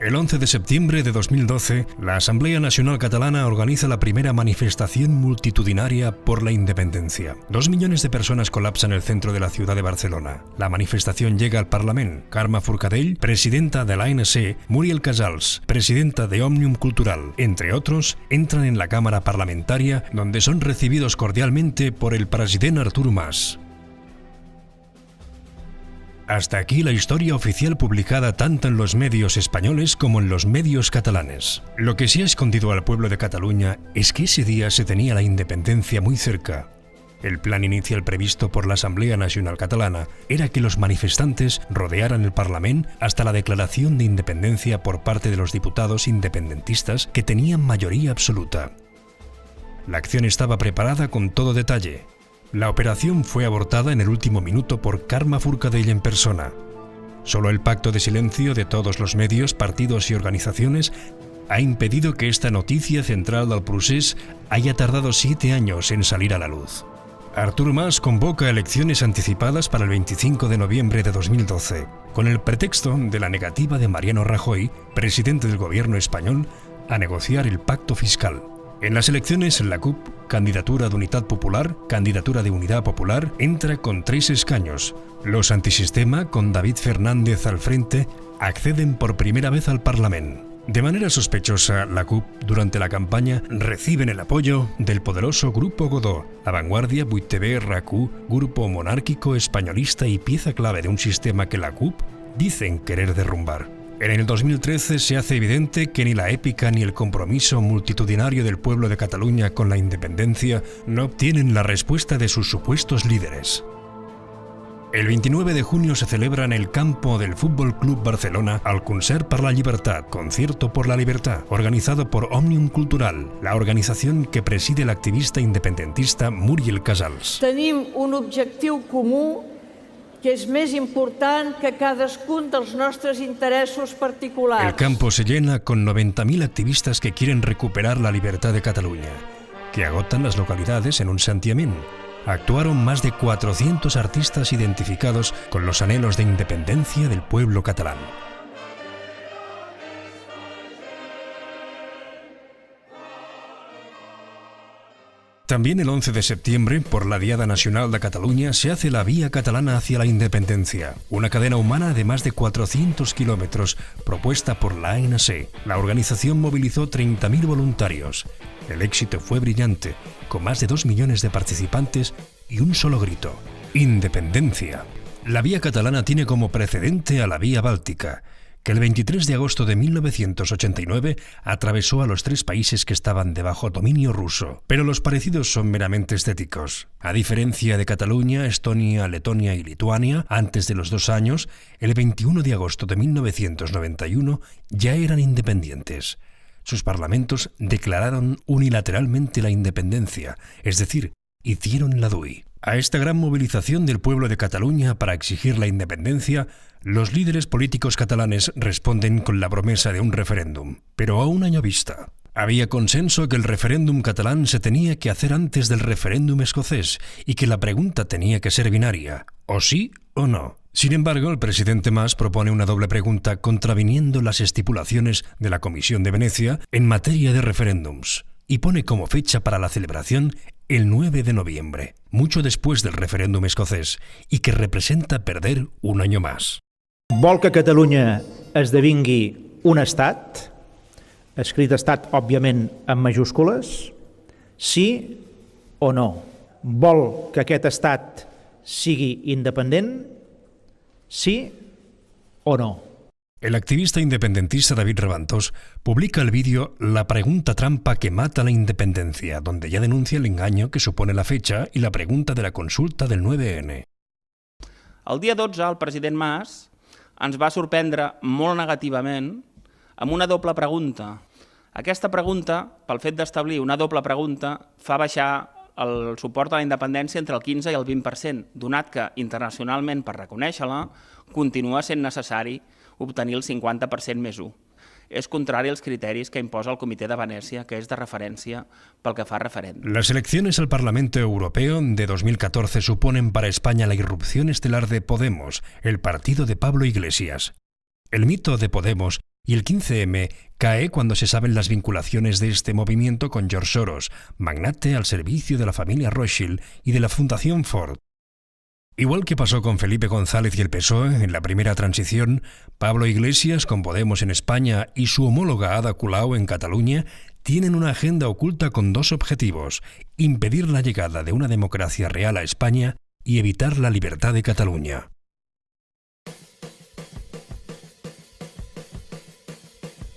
El 11 de septiembre de 2012, la Asamblea Nacional Catalana organiza la primera manifestación multitudinaria por la independencia. 2 millones de personas colapsan el centro de la ciudad de Barcelona. La manifestación llega al Parlament. Carme Forcadell, presidenta de la ANC, Muriel Casals, presidenta de Òmnium Cultural, entre otros, entran en la Cámara Parlamentaria, donde son recibidos cordialmente por el presidente Artur Mas. Hasta aquí la historia oficial publicada tanto en los medios españoles como en los medios catalanes. Lo que sí ha escondido al pueblo de Cataluña es que ese día se tenía la independencia muy cerca. El plan inicial previsto por la Asamblea Nacional Catalana era que los manifestantes rodearan el Parlament hasta la declaración de independencia por parte de los diputados independentistas que tenían mayoría absoluta. La acción estaba preparada con todo detalle. La operación fue abortada en el último minuto por Carme Forcadell en persona. Solo el pacto de silencio de todos los medios, partidos y organizaciones ha impedido que esta noticia central del procés haya tardado 7 años en salir a la luz. Artur Mas convoca elecciones anticipadas para el 25 de noviembre de 2012, con el pretexto de la negativa de Mariano Rajoy, presidente del gobierno español, a negociar el pacto fiscal. En las elecciones, la CUP, Candidatura de Unidad Popular, Candidatura de Unidad Popular, entra con 3 escaños. Los antisistema, con David Fernández al frente, acceden por primera vez al Parlament. De manera sospechosa, la CUP, durante la campaña, reciben el apoyo del poderoso Grupo Godó, La Vanguardia, 8TV, RAC1, grupo monárquico, españolista y pieza clave de un sistema que la CUP dicen querer derrumbar. En el 2013 se hace evidente que ni la épica ni el compromiso multitudinario del pueblo de Cataluña con la independencia no obtienen la respuesta de sus supuestos líderes. El 29 de junio se celebra en el campo del Fútbol Club Barcelona el Concert per la Llibertat, Concierto por la Libertad, organizado por Òmnium Cultural, la organización que preside la activista independentista Muriel Casals. Tenim un objectiu comú que és més important que cadascun dels nostres interessos particulars. El campo se llena con 90.000 activistas que quieren recuperar la libertad de Cataluña, que agotan las localidades en un santiamén. Actuaron más de 400 artistas identificados con los anhelos de independencia del pueblo catalán. También el 11 de septiembre, por la Diada Nacional de Cataluña, se hace la Vía Catalana hacia la Independencia, una cadena humana de más de 400 kilómetros propuesta por la ANC. La organización movilizó 30.000 voluntarios. El éxito fue brillante, con más de 2 millones de participantes y un solo grito: ¡Independencia! La Vía Catalana tiene como precedente a la Vía Báltica, que el 23 de agosto de 1989 atravesó a los 3 países que estaban debajo dominio ruso. Pero los parecidos son meramente estéticos. A diferencia de Cataluña, Estonia, Letonia y Lituania, antes de los 2 años, el 21 de agosto de 1991 ya eran independientes. Sus parlamentos declararon unilateralmente la independencia, es decir, hicieron la DUI. A esta gran movilización del pueblo de Cataluña para exigir la independencia, los líderes políticos catalanes responden con la promesa de un referéndum, pero a un año vista. Había consenso que el referéndum catalán se tenía que hacer antes del referéndum escocés y que la pregunta tenía que ser binaria, o sí o no. Sin embargo, el presidente Mas propone una doble pregunta contraviniendo las estipulaciones de la Comisión de Venecia en materia de referéndums y pone como fecha para la celebración el 9 de noviembre, mucho después del referéndum escocés, y que representa perder un año más. Vol que Catalunya esdevingui un estat, escrit estat, òbviament, en majúscules, sí o no? Vol que aquest estat sigui independent, sí o no? El activista independentista David Reventós publica el vídeo La pregunta trampa que mata la independencia, donde ya denuncia el engaño que supone la fecha y la pregunta de la consulta del 9N. El dia 12, el president Mas ens va sorprendre molt negativament amb una doble pregunta. Aquesta pregunta, pel fet d'establir una doble pregunta, fa baixar el suport a la independència entre el 15 i el 20%, donat que internacionalment, per reconèixer-la, continua sent necessari obtenir el 50% més 1. És contrari als criteris que imposa el Comitè de Venècia, que és de referència pel que fa a referèndum. Las elecciones al Parlamento Europeo de 2014 suponen para España la irrupción estelar de Podemos, el partido de Pablo Iglesias. El mito de Podemos y el 15M cae cuando se saben las vinculaciones de este movimiento con George Soros, magnate al servicio de la familia Rothschild y de la Fundación Ford. Igual que pasó con Felipe González y el PSOE en la primera transición, Pablo Iglesias con Podemos en España y su homóloga Ada Colau en Cataluña tienen una agenda oculta con 2 objetivos: impedir la llegada de una democracia real a España y evitar la libertad de Cataluña.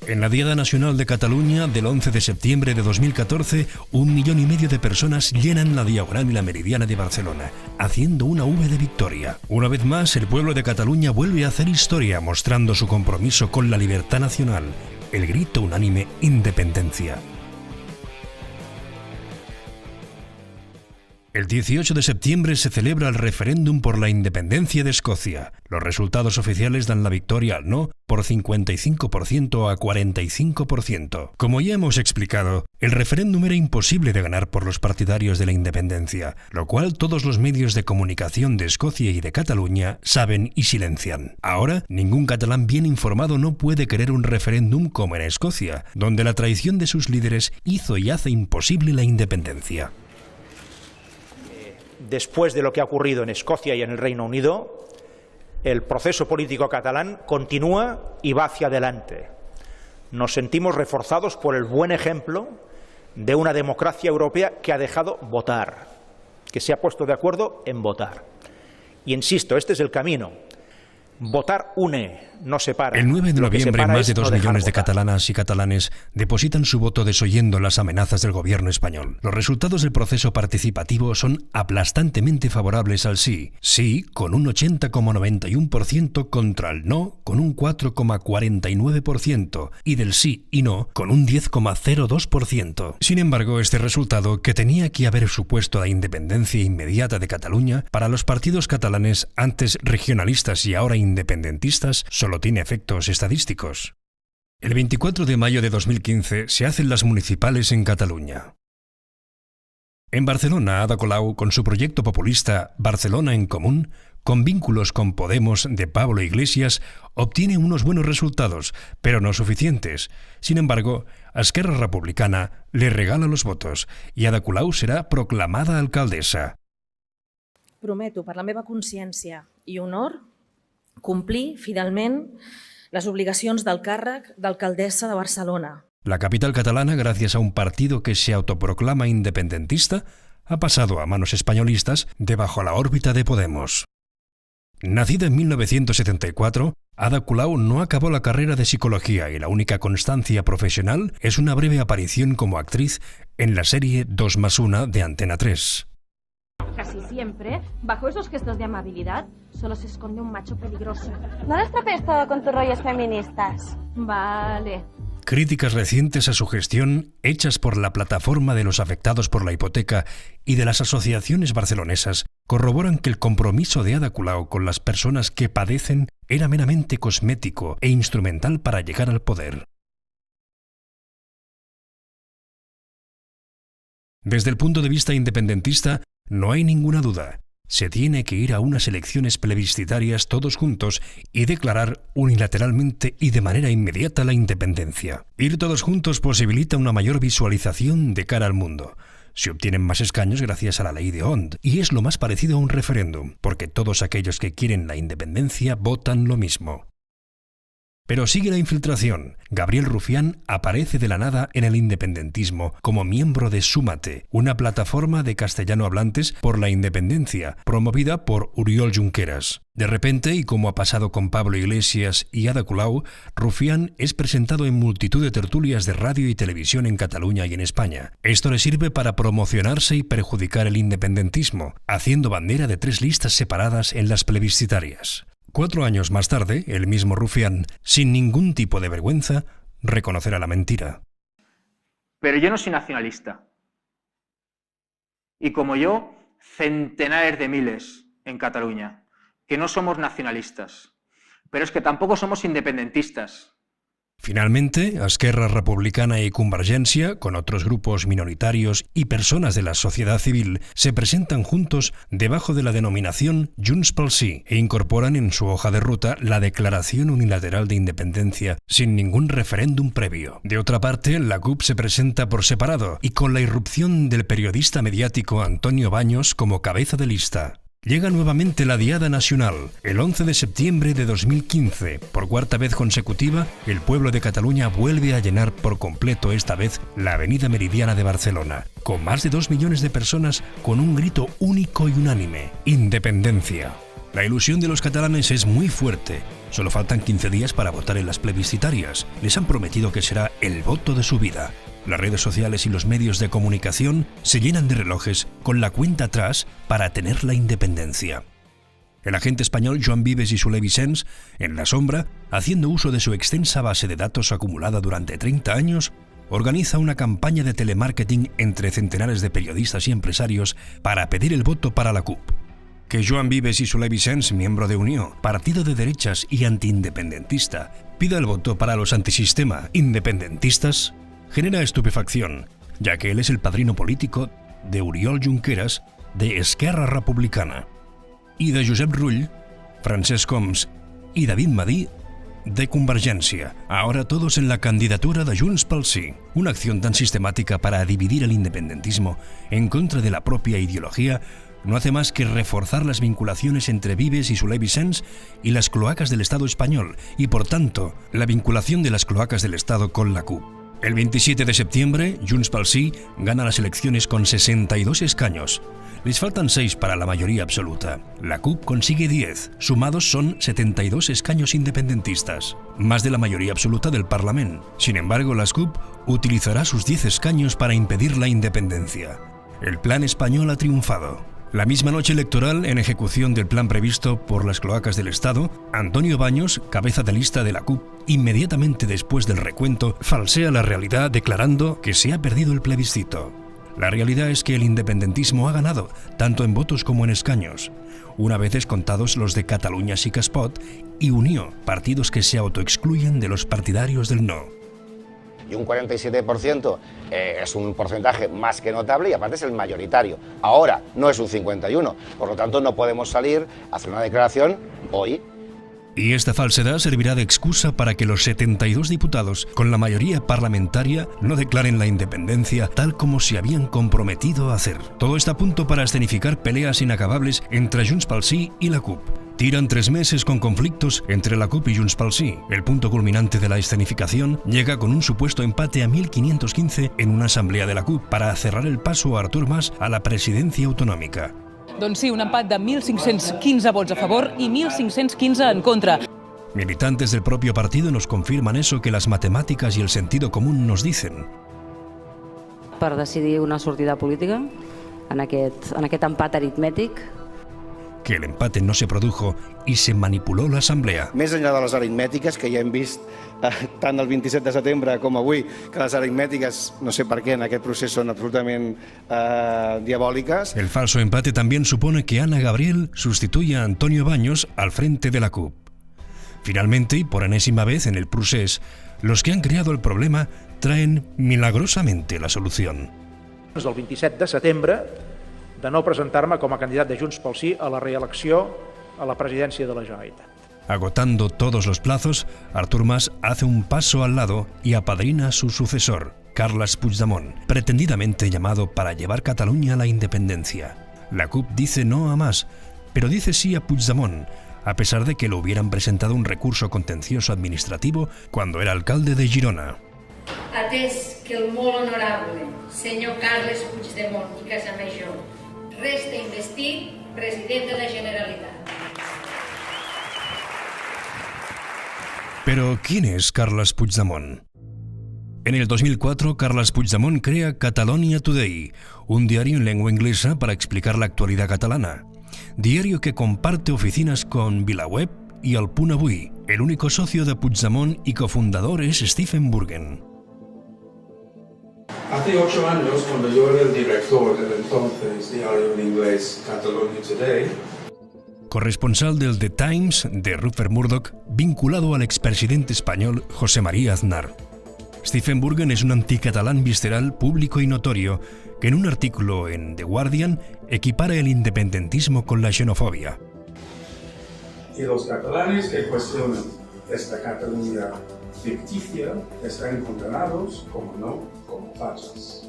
En la Diada Nacional de Cataluña del 11 de septiembre de 2014, 1,5 millones de personas llenan la Diagonal y la Meridiana de Barcelona, haciendo una V de victoria. Una vez más, el pueblo de Cataluña vuelve a hacer historia, mostrando su compromiso con la libertad nacional, el grito unánime independencia. El 18 de septiembre se celebra el referéndum por la independencia de Escocia. Los resultados oficiales dan la victoria al no por 55% a 45%. Como ya hemos explicado, el referéndum era imposible de ganar por los partidarios de la independencia, lo cual todos los medios de comunicación de Escocia y de Cataluña saben y silencian. Ahora, ningún catalán bien informado no puede querer un referéndum como en Escocia, donde la traición de sus líderes hizo y hace imposible la independencia. Después de lo que ha ocurrido en Escocia y en el Reino Unido, el proceso político catalán continúa y va hacia adelante. Nos sentimos reforzados por el buen ejemplo de una democracia europea que ha dejado votar, que se ha puesto de acuerdo en votar. Y insisto, este es el camino. Votar une, no separa. El 9 de noviembre, más de 2 millones de catalanas y catalanes depositan su voto desoyendo las amenazas del gobierno español. Los resultados del proceso participativo son aplastantemente favorables al sí. Sí, con un 80,91% contra el no, con un 4,49%, y del sí y no, con un 10,02%. Sin embargo, este resultado, que tenía que haber supuesto la independencia inmediata de Cataluña, para los partidos catalanes, antes regionalistas y ahora independentistas, solo tiene efectos estadísticos. El 24 de mayo de 2015 se hacen las municipales en Cataluña. En Barcelona, Ada Colau, con su proyecto populista Barcelona en Común, con vínculos con Podemos de Pablo Iglesias, obtiene unos buenos resultados, pero no suficientes. Sin embargo, Esquerra Republicana le regala los votos y Ada Colau será proclamada alcaldesa. Prometo, per la meva consciència i honor, complir fidelment les obligacions del càrrec d'alcaldessa de Barcelona. La capital catalana, gracias a un partido que se autoproclama independentista, ha pasado a manos españolistas debajo la órbita de Podemos. Nacida en 1974, Ada Colau no acabó la carrera de psicología y la única constancia profesional es una breve aparición como actriz en la serie 2+1 de Antena 3. Casi siempre, bajo esos gestos de amabilidad, solo se esconde un macho peligroso. No les tropees todo con tus rollos feministas. Vale. Críticas recientes a su gestión, hechas por la plataforma de los afectados por la hipoteca y de las asociaciones barcelonesas, corroboran que el compromiso de Ada Colau con las personas que padecen era meramente cosmético e instrumental para llegar al poder. Desde el punto de vista independentista, no hay ninguna duda. Se tiene que ir a unas elecciones plebiscitarias todos juntos y declarar unilateralmente y de manera inmediata la independencia. Ir todos juntos posibilita una mayor visualización de cara al mundo. Se obtienen más escaños gracias a la ley de Hond y es lo más parecido a un referéndum, porque todos aquellos que quieren la independencia votan lo mismo. Pero sigue la infiltración. Gabriel Rufián aparece de la nada en el independentismo como miembro de Súmate, una plataforma de castellano hablantes por la independencia, promovida por Oriol Junqueras. De repente, y como ha pasado con Pablo Iglesias y Ada Colau, Rufián es presentado en multitud de tertulias de radio y televisión en Cataluña y en España. Esto le sirve para promocionarse y perjudicar el independentismo, haciendo bandera de 3 listas separadas en las plebiscitarias. 4 años más tarde, el mismo Rufián, sin ningún tipo de vergüenza, reconocerá la mentira. Pero yo no soy nacionalista. Y como yo, centenares de miles en Cataluña, que no somos nacionalistas. Pero es que tampoco somos independentistas. Finalmente, Esquerra Republicana y Convergència, con otros grupos minoritarios y personas de la sociedad civil, se presentan juntos debajo de la denominación Junts pel Sí e incorporan en su hoja de ruta la declaración unilateral de independencia sin ningún referéndum previo. De otra parte, la CUP se presenta por separado y con la irrupción del periodista mediático Antonio Baños como cabeza de lista. Llega nuevamente la Diada Nacional. El 11 de septiembre de 2015, por 4ª vez consecutiva, el pueblo de Cataluña vuelve a llenar por completo esta vez la avenida Meridiana de Barcelona, con más de 2 millones de personas con un grito único y unánime: independencia. La ilusión de los catalanes es muy fuerte. Solo faltan 15 días para votar en las plebiscitarias. Les han prometido que será el voto de su vida. Las redes sociales y los medios de comunicación se llenan de relojes con la cuenta atrás para tener la independencia. El agente español Joan Vives y Soler Vicens, en la sombra, haciendo uso de su extensa base de datos acumulada durante 30 años, organiza una campaña de telemarketing entre centenares de periodistas y empresarios para pedir el voto para la CUP. Que Joan Vives y Soler Vicens, miembro de Unió, partido de derechas y antiindependentista, pida el voto para los antisistema independentistas, genera estupefacción, ya que él es el padrino político de Oriol Junqueras, de Esquerra Republicana, y de Josep Rull, Francesc Homs y David Madí, de Convergència, ahora todos en la candidatura de Junts pel Sí, una acción tan sistemática para dividir el independentismo en contra de la propia ideología no hace más que reforzar las vinculaciones entre Vives y Soler Vicens y las cloacas del Estado español, y por tanto, la vinculación de las cloacas del Estado con la CUP. El 27 de septiembre, Junts pel Sí gana las elecciones con 62 escaños. Les faltan 6 para la mayoría absoluta. La CUP consigue 10. Sumados son 72 escaños independentistas, más de la mayoría absoluta del Parlamento. Sin embargo, la CUP utilizará sus 10 escaños para impedir la independencia. El plan español ha triunfado. La misma noche electoral, en ejecución del plan previsto por las cloacas del Estado, Antonio Baños, cabeza de lista de la CUP, inmediatamente después del recuento, falsea la realidad declarando que se ha perdido el plebiscito. La realidad es que el independentismo ha ganado, tanto en votos como en escaños, una vez descontados los de Catalunya Sí que es pot y Unió, partidos que se autoexcluyen de los partidarios del no. Y un 47% es un porcentaje más que notable y aparte es el mayoritario. Ahora no es un 51%, por lo tanto no podemos salir a hacer una declaración hoy. Y esta falsedad servirá de excusa para que los 72 diputados con la mayoría parlamentaria no declaren la independencia tal como se habían comprometido a hacer. Todo está a punto para escenificar peleas inacabables entre Junts pel Sí y la CUP. Tiran 3 meses con conflictos entre la CUP y Junts pel Sí. El punto culminante de la escenificación llega con un supuesto empate a 1515 en una asamblea de la CUP para cerrar el paso a Artur Mas a la presidencia autonómica. Doncs sí, un empat de 1.515 vots a favor y 1.515 en contra. Militantes del propio partido nos confirman eso que las matemáticas y el sentido común nos dicen. Per decidir una sortida política en aquest empat aritmètic. Que el empate no se produjo y se manipuló la Asamblea. Més enllà de les aritmètiques, que ja hem vist tant el 27 de setembre com avui, que les aritmètiques, no sé per què, en aquest procés són absolutament diabòliques. El falso empate también supone que Ana Gabriel sustituya a Antonio Baños al frente de la CUP. Finalmente, y por enésima vez en el procés, los que han creado el problema traen milagrosamente la solución. Des del 27 de setembre de no presentar-me com a candidat de Junts pel Sí a la reelecció a la presidència de la Generalitat. Agotando todos los plazos, Artur Mas hace un paso al lado y apadrina a su sucesor, Carles Puigdemont, pretendidamente llamado para llevar Cataluña a la independencia. La CUP dice no a Mas, pero dice sí a Puigdemont, a pesar de que le hubieran presentado un recurso contencioso administrativo cuando era alcalde de Girona. Atès que el molt honorable senyor Carles Puigdemont i Casamajó resta investit president de la Generalitat. Pero, ¿quién es Carles Puigdemont? En el 2004, Carles Puigdemont crea Catalonia Today, un diario en lengua inglesa para explicar la actualidad catalana. Diario que comparte oficinas con VilaWeb y El Punt Avui. El único socio de Puigdemont y cofundador es Stephen Burgen. Hace 8 años, cuando yo era el director del entonces diario en inglés Catalonia Today, corresponsal del The Times de Rupert Murdoch, vinculado al expresidente español José María Aznar. Stephen Burgen es un anticatalán visceral, público y notorio, que en un artículo en The Guardian equipara el independentismo con la xenofobia. y los catalanes que cuestionan esta Cataluña ficticia están condenados, como fachas.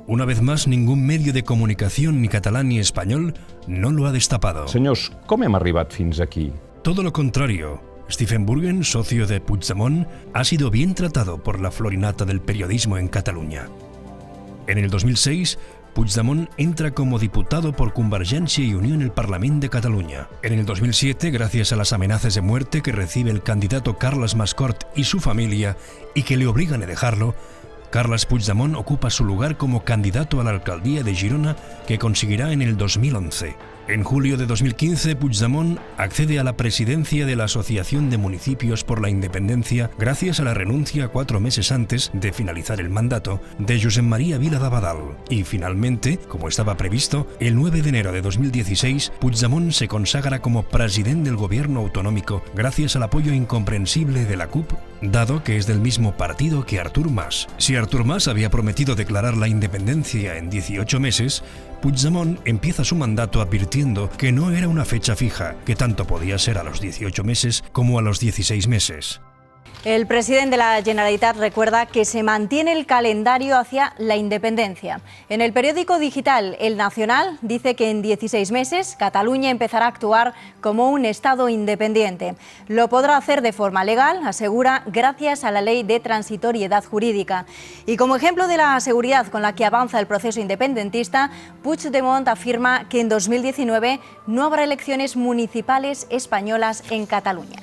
Una vez más, ningún medio de comunicación, ni catalán ni español, no lo ha destapado. Senyors, com hem arribat fins aquí? Todo lo contrario. Stephen Burgen, socio de Puigdemont, ha sido bien tratado por la florinata del periodismo en Cataluña. En el 2006, Puigdemont entra como diputado por Convergència i Unió en el Parlament de Cataluña. En el 2007, gracias a las amenazas de muerte que recibe el candidato Carles Mascort y su familia, y que le obligan a dejarlo, Carles Puigdemont ocupa su lugar como candidato a la alcaldía de Girona, que conseguirá en el 2011. En julio de 2015, Puigdemont accede a la presidencia de la Asociación de Municipios por la Independencia gracias a la renuncia 4 meses antes de finalizar el mandato de Josep María Vila d'Abadal. Y finalmente, como estaba previsto, el 9 de enero de 2016, Puigdemont se consagra como presidente del gobierno autonómico gracias al apoyo incomprensible de la CUP, dado que es del mismo partido que Artur Mas. Si Artur Mas había prometido declarar la independencia en 18 meses, Puigdemont empieza su mandato advirtiendo que no era una fecha fija, que tanto podía ser a los 18 meses como a los 16 meses. El presidente de la Generalitat recuerda que se mantiene el calendario hacia la independencia. En el periódico digital El Nacional dice que en 16 meses Cataluña empezará a actuar como un Estado independiente. Lo podrá hacer de forma legal, asegura, gracias a la Ley de Transitoriedad Jurídica. Y como ejemplo de la seguridad con la que avanza el proceso independentista, Puigdemont afirma que en 2019 no habrá elecciones municipales españolas en Cataluña.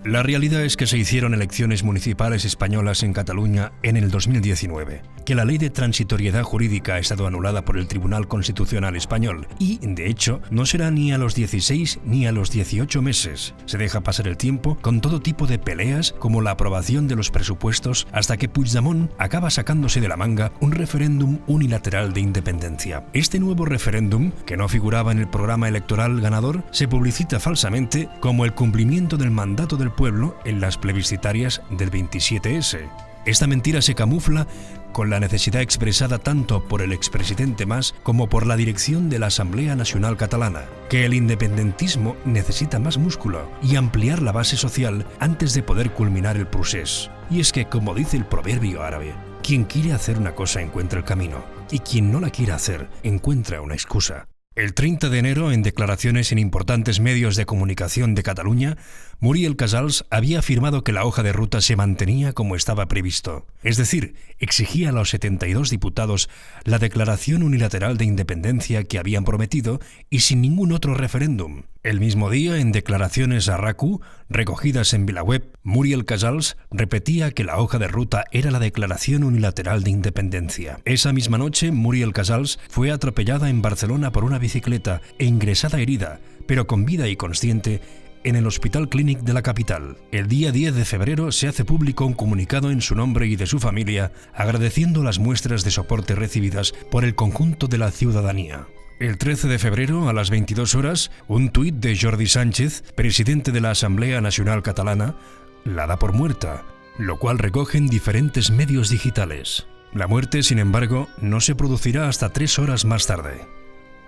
La realidad es que se hicieron elecciones municipales españolas en Cataluña en el 2019, que la ley de transitoriedad jurídica ha estado anulada por el Tribunal Constitucional español y, de hecho, no será ni a los 16 ni a los 18 meses. Se deja pasar el tiempo con todo tipo de peleas, como la aprobación de los presupuestos, hasta que Puigdemont acaba sacándose de la manga un referéndum unilateral de independencia. Este nuevo referéndum, que no figuraba en el programa electoral ganador, se publicita falsamente como el cumplimiento del mandato del pueblo en las plebiscitarias del 27S. Esta mentira se camufla con la necesidad expresada tanto por el expresidente Mas como por la dirección de la Asamblea Nacional Catalana, que el independentismo necesita más músculo y ampliar la base social antes de poder culminar el procés. Y es que, como dice el proverbio árabe, quien quiere hacer una cosa encuentra el camino, y quien no la quiere hacer encuentra una excusa. El 30 de enero, en declaraciones en importantes medios de comunicación de Cataluña, Muriel Casals había afirmado que la hoja de ruta se mantenía como estaba previsto. Es decir, exigía a los 72 diputados la declaración unilateral de independencia que habían prometido y sin ningún otro referéndum. El mismo día, en declaraciones a RACU, recogidas en VilaWeb, Muriel Casals repetía que la hoja de ruta era la declaración unilateral de independencia. Esa misma noche, Muriel Casals fue atropellada en Barcelona por una bicicleta e ingresada herida, pero con vida y consciente, en el Hospital Clínic de la capital. El día 10 de febrero se hace público un comunicado en su nombre y de su familia, agradeciendo las muestras de soporte recibidas por el conjunto de la ciudadanía. El 13 de febrero, a las 22 horas, un tuit de Jordi Sánchez, presidente de la Asamblea Nacional Catalana, la da por muerta, lo cual recogen diferentes medios digitales. La muerte, sin embargo, no se producirá hasta 3 horas más tarde.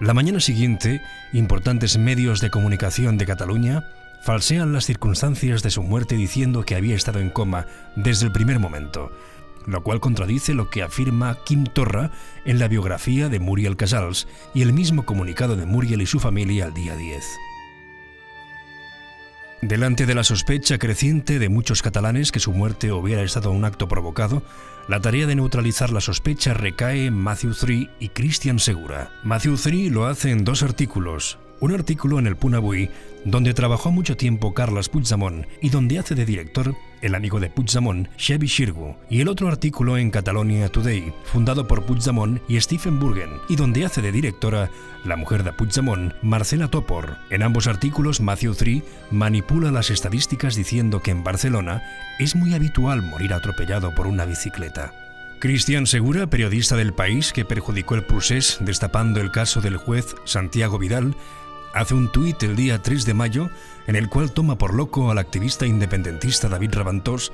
La mañana siguiente, importantes medios de comunicación de Cataluña falsean las circunstancias de su muerte diciendo que había estado en coma desde el primer momento, lo cual contradice lo que afirma Quim Torra en la biografía de Muriel Casals y el mismo comunicado de Muriel y su familia al día 10. Delante de la sospecha creciente de muchos catalanes que su muerte hubiera estado un acto provocado, la tarea de neutralizar la sospecha recae en Matthew Three y Christian Segura. Matthew Three lo hace en 2 artículos. Un artículo en El Punt Avui, donde trabajó mucho tiempo Carles Puigdemont y donde hace de director el amigo de Puigdemont, Xavi Xirgu, y el otro artículo en Catalonia Today, fundado por Puigdemont y Stephen Burgen, y donde hace de directora la mujer de Puigdemont, Marcela Topor. En ambos artículos, Matthew Three manipula las estadísticas diciendo que en Barcelona es muy habitual morir atropellado por una bicicleta. Christian Segura, periodista del País que perjudicó el procés destapando el caso del juez Santiago Vidal, hace un tuit el día 3 de mayo en el cual toma por loco al activista independentista David Raventós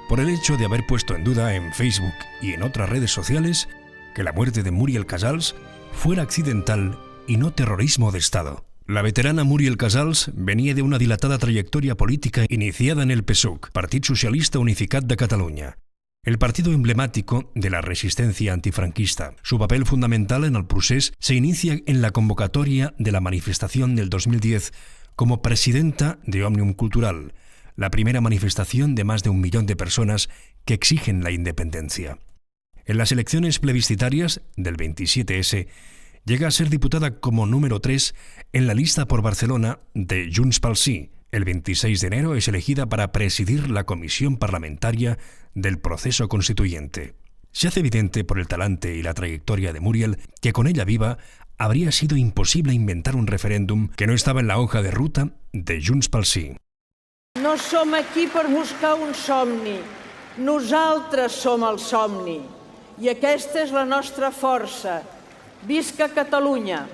por el hecho de haber puesto en duda en Facebook y en otras redes sociales que la muerte de Muriel Casals fuera accidental y no terrorismo de Estado. La veterana Muriel Casals venía de una dilatada trayectoria política iniciada en el PSUC, Partit Socialista Unificat de Catalunya, el partido emblemático de la resistencia antifranquista. Su papel fundamental en el procés se inicia en la convocatoria de la manifestación del 2010 como presidenta de Òmnium Cultural, la primera manifestación de más de 1 millón de personas que exigen la independencia. En las elecciones plebiscitarias del 27S, llega a ser diputada como número 3 en la lista por Barcelona de Junts pel Sí. El 26 de enero es elegida para presidir la comisión parlamentaria del proceso constituyente. Se hace evidente por el talante y la trayectoria de Muriel que con ella viva habría sido imposible inventar un referéndum que no estaba en la hoja de ruta de Junts pel Sí. No som aquí per buscar un somni. Nosaltres som el somni. I aquesta és la nostra força. Visca Catalunya!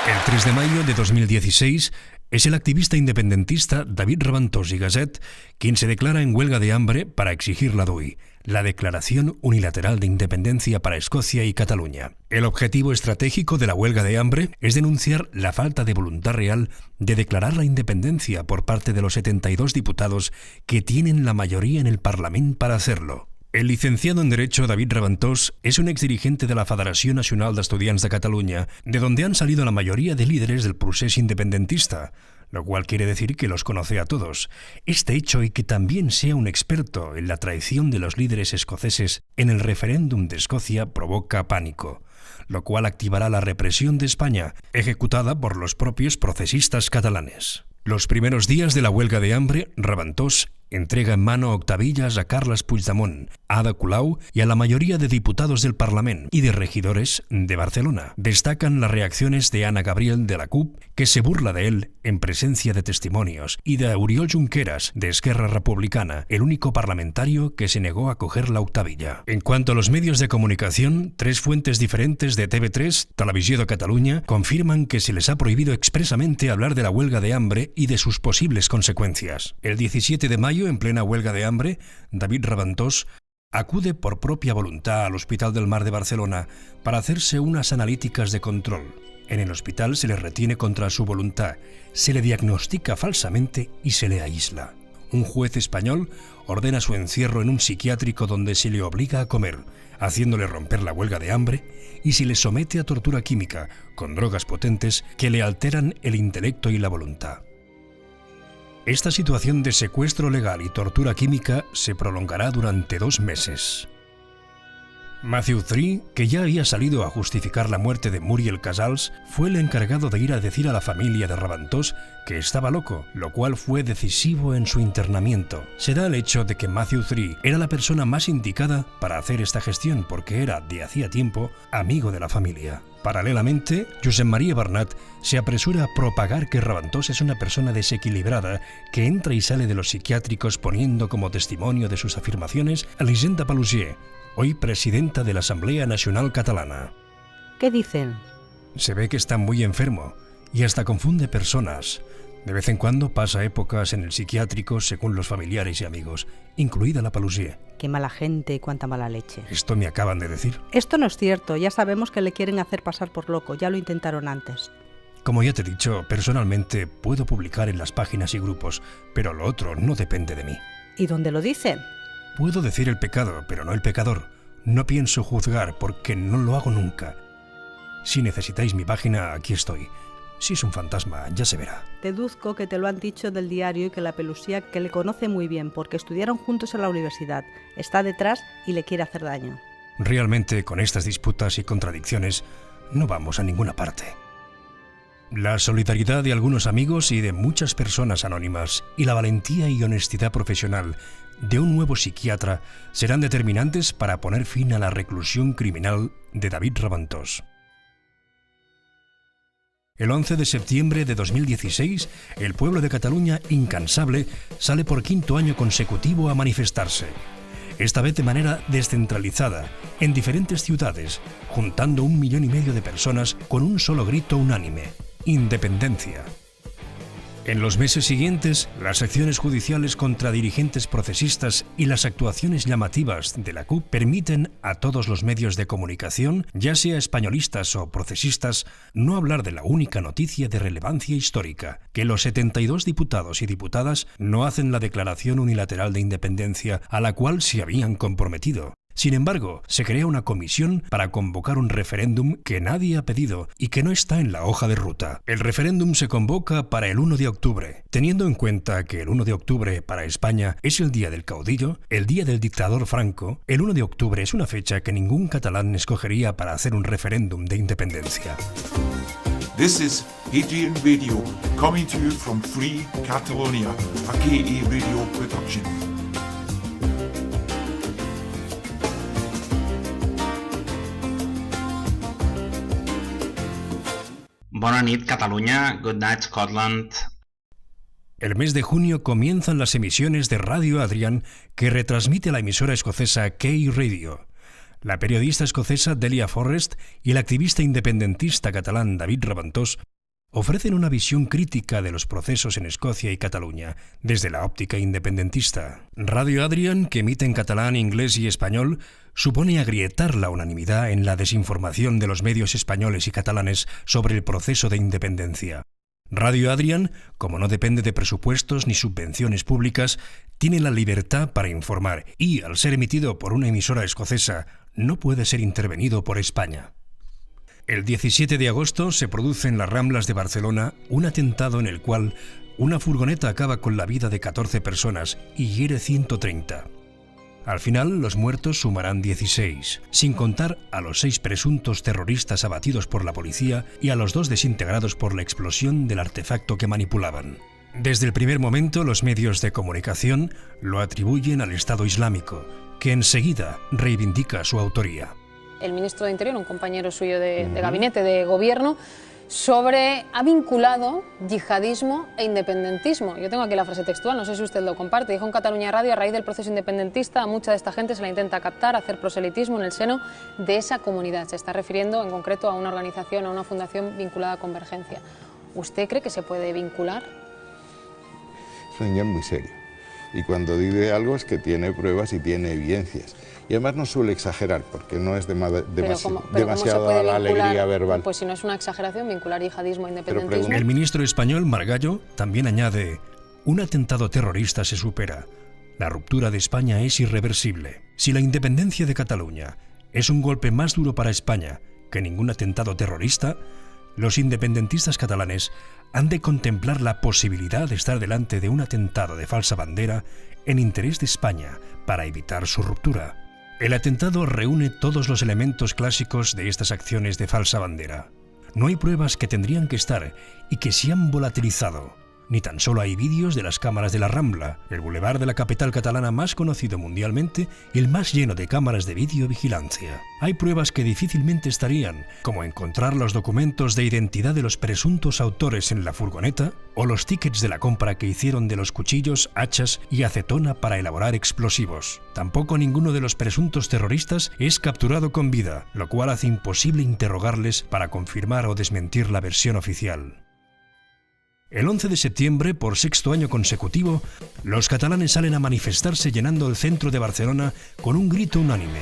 El 3 de mayo de 2016 es el activista independentista David Raventós i Gasset quien se declara en huelga de hambre para exigir la DUI, la Declaración Unilateral de Independencia para Escocia y Cataluña. El objetivo estratégico de la huelga de hambre es denunciar la falta de voluntad real de declarar la independencia por parte de los 72 diputados que tienen la mayoría en el Parlament para hacerlo. El licenciado en Derecho David Raventós es un exdirigente de la Federación Nacional de Estudiants de Cataluña, de donde han salido la mayoría de líderes del procés independentista, lo cual quiere decir que los conoce a todos. Este hecho y que también sea un experto en la traición de los líderes escoceses en el referéndum de Escocia provoca pánico, lo cual activará la represión de España, ejecutada por los propios procesistas catalanes. Los primeros días de la huelga de hambre, Raventós entrega en mano octavillas a Carles Puigdemont, a Ada Colau y a la mayoría de diputados del Parlament y de regidores de Barcelona. Destacan las reacciones de Anna Gabriel de la CUP, que se burla de él en presencia de testimonios, y de Oriol Junqueras, de Esquerra Republicana, el único parlamentario que se negó a coger la octavilla. En cuanto a los medios de comunicación, 3 fuentes diferentes de TV3, Televisió de Catalunya, confirman que se les ha prohibido expresamente hablar de la huelga de hambre y de sus posibles consecuencias. El 17 de mayo, en plena huelga de hambre, David Raventós acude por propia voluntad al Hospital del Mar de Barcelona para hacerse unas analíticas de control. En el hospital se le retiene contra su voluntad, se le diagnostica falsamente y se le aísla. Un juez español ordena su encierro en un psiquiátrico donde se le obliga a comer, haciéndole romper la huelga de hambre, y se le somete a tortura química con drogas potentes que le alteran el intelecto y la voluntad. Esta situación de secuestro legal y tortura química se prolongará durante 2 meses. Matthew Three, que ya había salido a justificar la muerte de Muriel Casals, fue el encargado de ir a decir a la familia de Raventós que estaba loco, lo cual fue decisivo en su internamiento. Se da el hecho de que Matthew Three era la persona más indicada para hacer esta gestión porque era, de hacía tiempo, amigo de la familia. Paralelamente, Josep Maria Bernat se apresura a propagar que Raventós es una persona desequilibrada que entra y sale de los psiquiátricos poniendo como testimonio de sus afirmaciones a Elisenda Paluzie, hoy presidenta de la Asamblea Nacional Catalana. ¿Qué dicen? Se ve que está muy enfermo y hasta confunde personas. De vez en cuando pasa épocas en el psiquiátrico según los familiares y amigos, incluida la Paluzie. Qué mala gente y cuánta mala leche. Esto me acaban de decir. Esto no es cierto, ya sabemos que le quieren hacer pasar por loco, ya lo intentaron antes. Como ya te he dicho, personalmente puedo publicar en las páginas y grupos, pero lo otro no depende de mí. ¿Y dónde lo dicen? Puedo decir el pecado, pero no el pecador. No pienso juzgar porque no lo hago nunca. Si necesitáis mi página, aquí estoy. Si es un fantasma, ya se verá. Deduzco que te lo han dicho del diario y que la Paluzie, que le conoce muy bien porque estudiaron juntos en la universidad, está detrás y le quiere hacer daño. Realmente, con estas disputas y contradicciones, no vamos a ninguna parte. La solidaridad de algunos amigos y de muchas personas anónimas y la valentía y honestidad profesional de un nuevo psiquiatra serán determinantes para poner fin a la reclusión criminal de David Raventós. El 11 de septiembre de 2016, el pueblo de Cataluña, incansable, sale por 5º año consecutivo a manifestarse. Esta vez de manera descentralizada, en diferentes ciudades, juntando 1,5 millones de personas con un solo grito unánime: independencia. En los meses siguientes, las acciones judiciales contra dirigentes procesistas y las actuaciones llamativas de la CUP permiten a todos los medios de comunicación, ya sea españolistas o procesistas, no hablar de la única noticia de relevancia histórica, que los 72 diputados y diputadas no hacen la declaración unilateral de independencia a la cual se habían comprometido. Sin embargo, se crea una comisión para convocar un referéndum que nadie ha pedido y que no está en la hoja de ruta. El referéndum se convoca para el 1 de octubre. Teniendo en cuenta que el 1 de octubre para España es el día del caudillo, el día del dictador Franco, el 1 de octubre es una fecha que ningún catalán escogería para hacer un referéndum de independencia. This is Adrian Radio, coming to you from Free Catalonia, a KA Radio production. Bona nit, Catalunya. Good night, Scotland. El mes de junio comienzan las emisiones de Radio Adrian que retransmite la emisora escocesa KA Radio. La periodista escocesa Delia Forrest y el activista independentista catalán David Raventós ofrecen una visión crítica de los procesos en Escocia y Cataluña desde la óptica independentista. Radio Adrian, que emite en catalán, inglés y español, supone agrietar la unanimidad en la desinformación de los medios españoles y catalanes sobre el proceso de independencia. Radio Adrian, como no depende de presupuestos ni subvenciones públicas, tiene la libertad para informar y, al ser emitido por una emisora escocesa, no puede ser intervenido por España. El 17 de agosto se produce en las Ramblas de Barcelona un atentado en el cual una furgoneta acaba con la vida de 14 personas y hiere 130. Al final, los muertos sumarán 16, sin contar a los 6 presuntos terroristas abatidos por la policía y a los 2 desintegrados por la explosión del artefacto que manipulaban. Desde el primer momento, los medios de comunicación lo atribuyen al Estado Islámico, que enseguida reivindica su autoría. El ministro de Interior, un compañero suyo de gabinete, de gobierno, ha vinculado yihadismo e independentismo. Yo tengo aquí la frase textual, no sé si usted lo comparte. Dijo en Cataluña Radio: a raíz del proceso independentista, a mucha de esta gente se la intenta captar, hacer proselitismo en el seno de esa comunidad. Se está refiriendo en concreto a una organización, a una fundación vinculada a Convergencia. ¿Usted cree que se puede vincular? Es una niña muy seria. Y cuando dice algo es que tiene pruebas y tiene evidencias. Y además no suele exagerar, porque no es demasiado a la alegría verbal. Pues si no es una exageración, vincular yihadismo e independentismo. El ministro español Margallo también añade: un atentado terrorista se supera. La ruptura de España es irreversible. Si la independencia de Cataluña es un golpe más duro para España que ningún atentado terrorista, los independentistas catalanes han de contemplar la posibilidad de estar delante de un atentado de falsa bandera en interés de España para evitar su ruptura. El atentado reúne todos los elementos clásicos de estas acciones de falsa bandera. No hay pruebas que tendrían que estar y que se han volatilizado. Ni tan solo hay vídeos de las cámaras de la Rambla, el bulevar de la capital catalana más conocido mundialmente y el más lleno de cámaras de videovigilancia. Hay pruebas que difícilmente estarían, como encontrar los documentos de identidad de los presuntos autores en la furgoneta o los tickets de la compra que hicieron de los cuchillos, hachas y acetona para elaborar explosivos. Tampoco ninguno de los presuntos terroristas es capturado con vida, lo cual hace imposible interrogarles para confirmar o desmentir la versión oficial. El 11 de septiembre, por sexto año consecutivo, los catalanes salen a manifestarse llenando el centro de Barcelona con un grito unánime: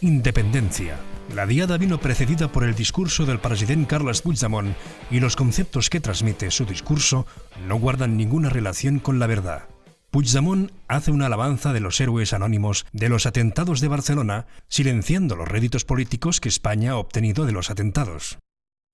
independencia. La diada vino precedida por el discurso del presidente Carles Puigdemont y los conceptos que transmite su discurso no guardan ninguna relación con la verdad. Puigdemont hace una alabanza de los héroes anónimos de los atentados de Barcelona, silenciando los réditos políticos que España ha obtenido de los atentados.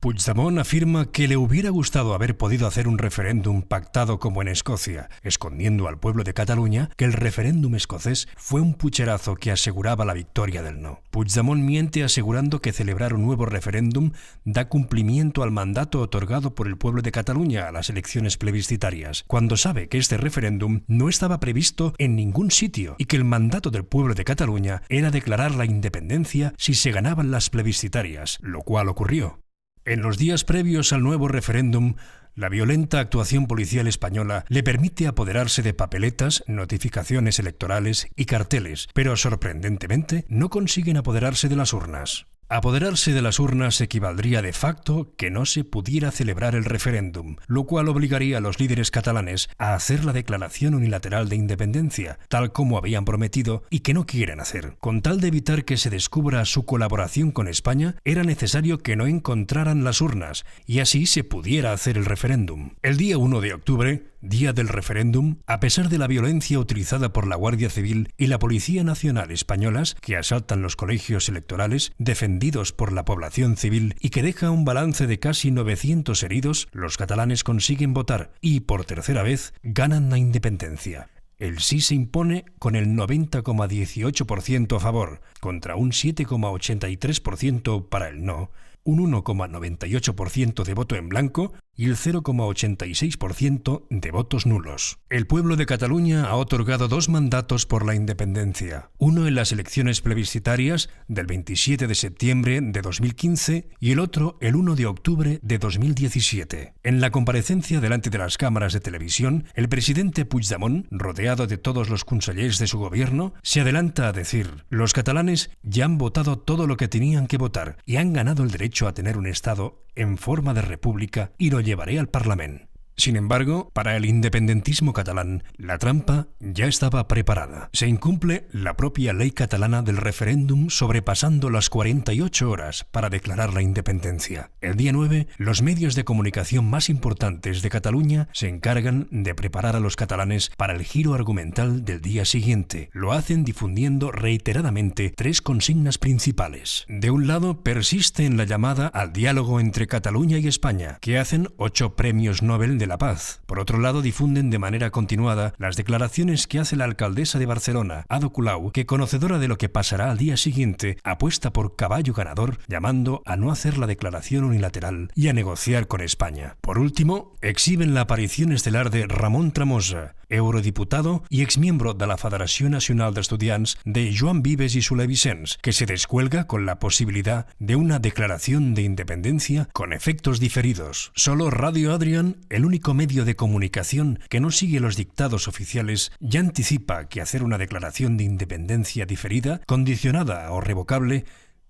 Puigdemont afirma que le hubiera gustado haber podido hacer un referéndum pactado como en Escocia, escondiendo al pueblo de Cataluña que el referéndum escocés fue un pucherazo que aseguraba la victoria del no. Puigdemont miente asegurando que celebrar un nuevo referéndum da cumplimiento al mandato otorgado por el pueblo de Cataluña a las elecciones plebiscitarias, cuando sabe que este referéndum no estaba previsto en ningún sitio y que el mandato del pueblo de Cataluña era declarar la independencia si se ganaban las plebiscitarias, lo cual ocurrió. En los días previos al nuevo referéndum, la violenta actuación policial española le permite apoderarse de papeletas, notificaciones electorales y carteles, pero sorprendentemente no consiguen apoderarse de las urnas. Apoderarse de las urnas equivaldría de facto que no se pudiera celebrar el referéndum, lo cual obligaría a los líderes catalanes a hacer la declaración unilateral de independencia, tal como habían prometido y que no quieren hacer. Con tal de evitar que se descubra su colaboración con España, era necesario que no encontraran las urnas y así se pudiera hacer el referéndum. El día 1 de octubre, día del referéndum, a pesar de la violencia utilizada por la Guardia Civil y la Policía Nacional españolas que asaltan los colegios electorales, defendidos por la población civil y que deja un balance de casi 900 heridos, los catalanes consiguen votar y, por tercera vez, ganan la independencia. El sí se impone con el 90,18% a favor, contra un 7,83% para el no, un 1,98% de voto en blanco y el 0,86% de votos nulos. El pueblo de Cataluña ha otorgado 2 mandatos por la independencia, uno en las elecciones plebiscitarias del 27 de septiembre de 2015 y el otro el 1 de octubre de 2017. En la comparecencia delante de las cámaras de televisión, el presidente Puigdemont, rodeado de todos los consellers de su gobierno, se adelanta a decir: los catalanes ya han votado todo lo que tenían que votar y han ganado el derecho a tener un Estado en forma de república y lo llevaré al Parlamento. Sin embargo, para el independentismo catalán, la trampa ya estaba preparada. Se incumple la propia ley catalana del referéndum sobrepasando las 48 horas para declarar la independencia. El día 9, los medios de comunicación más importantes de Cataluña se encargan de preparar a los catalanes para el giro argumental del día siguiente. Lo hacen difundiendo reiteradamente 3 consignas principales. De un lado, persisten la llamada al diálogo entre Cataluña y España, que hacen 8 premios Nobel de la paz. Por otro lado, difunden de manera continuada las declaraciones que hace la alcaldesa de Barcelona, Ada Colau, que, conocedora de lo que pasará al día siguiente, apuesta por caballo ganador, llamando a no hacer la declaración unilateral y a negociar con España. Por último, exhiben la aparición estelar de Ramon Tremosa, eurodiputado y exmiembro de la Federació Nacional d'Estudiants de Joan Vives y Soler Vicenç, que se descuelga con la posibilidad de una declaración de independencia con efectos diferidos. Solo Radio Adrián, el único medio de comunicación que no sigue los dictados oficiales, ya anticipa que hacer una declaración de independencia diferida, condicionada o revocable,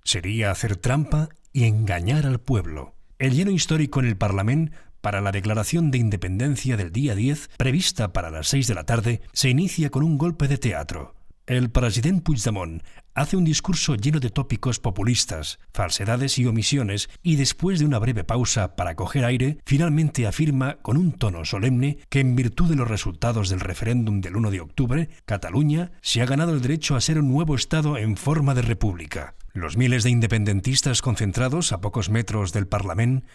sería hacer trampa y engañar al pueblo. El lleno histórico en el Parlamento para la declaración de independencia del día 10, prevista para las 6 de la tarde, se inicia con un golpe de teatro. El presidente Puigdemont hace un discurso lleno de tópicos populistas, falsedades y omisiones, y después de una breve pausa para coger aire, finalmente afirma con un tono solemne que en virtud de los resultados del referéndum del 1 de octubre, Cataluña se ha ganado el derecho a ser un nuevo Estado en forma de república. Los miles de independentistas concentrados a pocos metros del Parlamento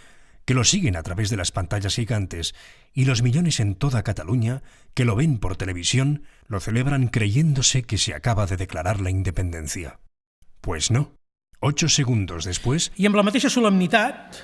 que lo siguen a través de las pantallas gigantes, y los millones en toda Cataluña que lo ven por televisión lo celebran creyéndose que se acaba de declarar la independencia. Pues no. 8 segundos després... I amb la mateixa solemnitat,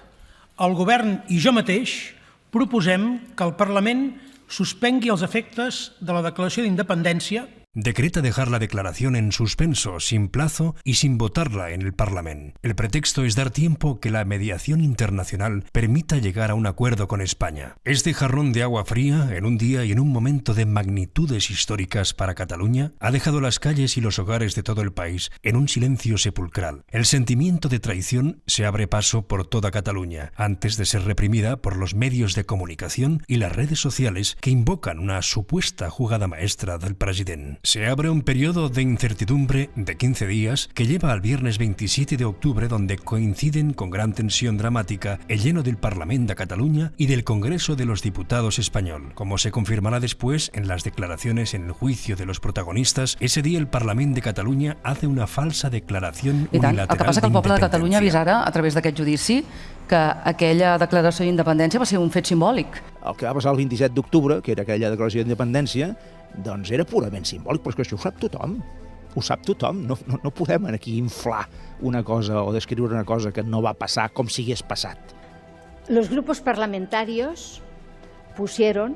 el govern i jo mateix proposem que el Parlament suspengui els efectes de la declaració d'independència. Decreta dejar la declaración en suspenso, sin plazo y sin votarla en el Parlamento. El pretexto es dar tiempo que la mediación internacional permita llegar a un acuerdo con España. Este jarrón de agua fría, en un día y en un momento de magnitudes históricas para Cataluña, ha dejado las calles y los hogares de todo el país en un silencio sepulcral. El sentimiento de traición se abre paso por toda Cataluña, antes de ser reprimida por los medios de comunicación y las redes sociales que invocan una supuesta jugada maestra del presidente. Se abre un periodo de incertidumbre de 15 días que lleva al viernes 27 de octubre, donde coinciden con gran tensión dramática el lleno del Parlamento de Cataluña y del Congreso de los Diputados español. Como se confirmará después en las declaraciones en el juicio de los protagonistas, ese día el Parlamento de Catalunya hace una falsa declaración unilateral El que passa que el poble de Catalunya ha vist ara, a través d'aquest judici, que aquella declaració d'independència va ser un fet simbòlic. El que va passar el 27 d'octubre, que era aquella declaració d'independència, doncs era purament simbòlic, però és que això ho sap tothom. Ho sap tothom. No podem aquí inflar una cosa o descriure una cosa que no va passar com si hagués passat. Los grupos parlamentarios pusieron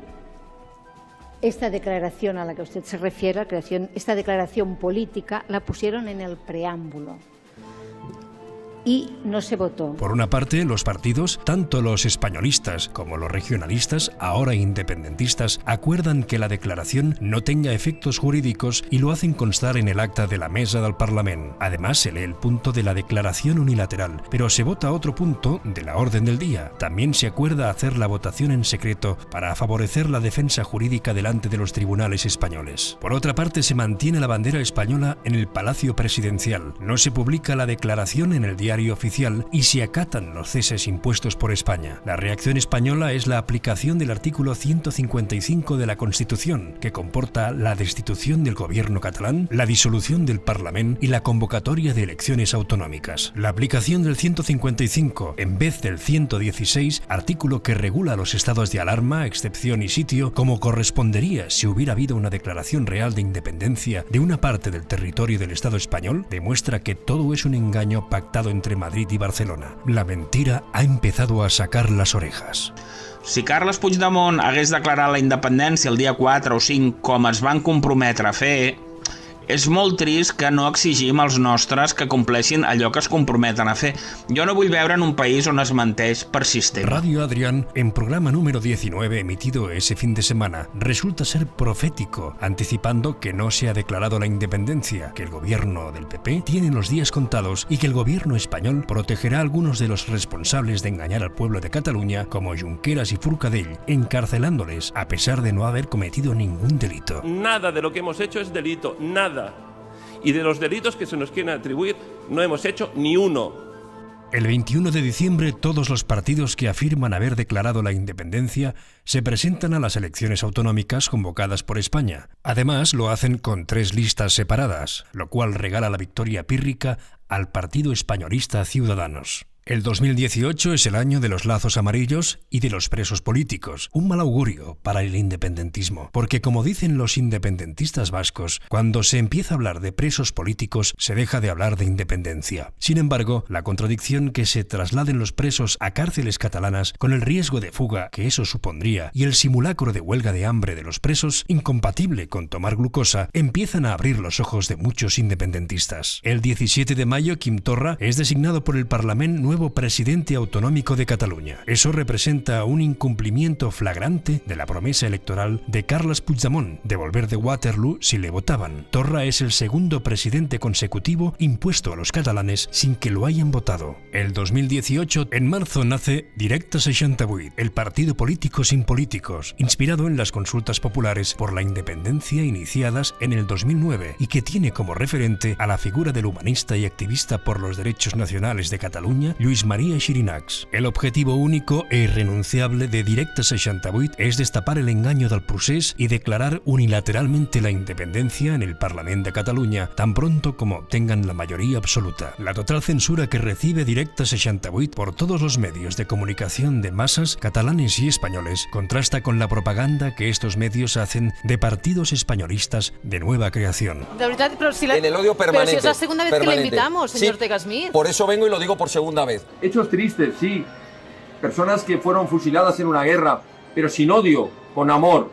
esta declaración a la que usted se refiere, esta declaración política, la pusieron en el preámbulo. Y no se votó. Por una parte, los partidos, tanto los españolistas como los regionalistas, ahora independentistas, acuerdan que la declaración no tenga efectos jurídicos y lo hacen constar en el acta de la mesa del Parlamento. Además, se lee el punto de la declaración unilateral, pero se vota otro punto de la orden del día. También se acuerda hacer la votación en secreto para favorecer la defensa jurídica delante de los tribunales españoles. Por otra parte, se mantiene la bandera española en el Palacio Presidencial. No se publica la declaración en el diario oficial y se acatan los ceses impuestos por España. La reacción española es la aplicación del artículo 155 de la Constitución, que comporta la destitución del gobierno catalán, la disolución del Parlamento y la convocatoria de elecciones autonómicas. La aplicación del 155 en vez del 116, artículo que regula los estados de alarma, excepción y sitio, como correspondería si hubiera habido una declaración real de independencia de una parte del territorio del Estado español, demuestra que todo es un engaño pactado entre Madrid y Barcelona. La mentira ha empezado a sacar las orejas. Si Carles Puigdemont hagués declarat la independència el dia 4 o 5, com es van comprometre a fer, és molt trist que no exigim als nostres que compleixin allò que es comprometen a fer. Jo no vull veure en un país on es menteix per sistema. Radio Adrián, en programa número 19 emitido ese fin de semana, resulta ser profético, anticipando que no se ha declarado la independencia, que el gobierno del PP tiene los días contados y que el gobierno español protegerá a algunos de los responsables de engañar al pueblo de Cataluña, como Junqueras y Forcadell, encarcelándoles a pesar de no haber cometido ningún delito. Nada de lo que hemos hecho es delito, nada. Y de los delitos que se nos quieren atribuir, no hemos hecho ni uno. El 21 de diciembre, todos los partidos que afirman haber declarado la independencia se presentan a las elecciones autonómicas convocadas por España. Además, lo hacen con 3 listas separadas, lo cual regala la victoria pírrica al partido españolista Ciudadanos. El 2018 es el año de los lazos amarillos y de los presos políticos, un mal augurio para el independentismo, porque como dicen los independentistas vascos, cuando se empieza a hablar de presos políticos se deja de hablar de independencia. Sin embargo, la contradicción que se trasladen los presos a cárceles catalanas con el riesgo de fuga que eso supondría y el simulacro de huelga de hambre de los presos, incompatible con tomar glucosa, empiezan a abrir los ojos de muchos independentistas. El 17 de mayo, Quim Torra es designado por el Parlamento nuevo presidente autonómico de Cataluña. Eso representa un incumplimiento flagrante de la promesa electoral de Carles Puigdemont de volver de Waterloo si le votaban. Torra es el segundo presidente consecutivo impuesto a los catalanes sin que lo hayan votado. El 2018, en marzo, nace Directe 68, el partido político sin políticos, inspirado en las consultas populares por la independencia iniciadas en el 2009 y que tiene como referente a la figura del humanista y activista por los derechos nacionales de Cataluña, Lluís María Xirinacs. El objetivo único e irrenunciable de Directe 68 és destapar el engaño del procés y declarar unilateralmente la independencia en el Parlament de Cataluña tan pronto como obtengan la mayoría absoluta. La total censura que recibe Directe 68 por todos los medios de comunicación de masas catalanes y españoles contrasta con la propaganda que estos medios hacen de partidos españolistas de nueva creación. De verdad, pero si en el odio permanente. Pero si es la segunda vez que le invitamos, señor Ortega Smith. Por eso vengo y lo digo por segunda vez. Hechos tristes, sí. Personas que fueron fusiladas en una guerra, pero sin odio, con amor.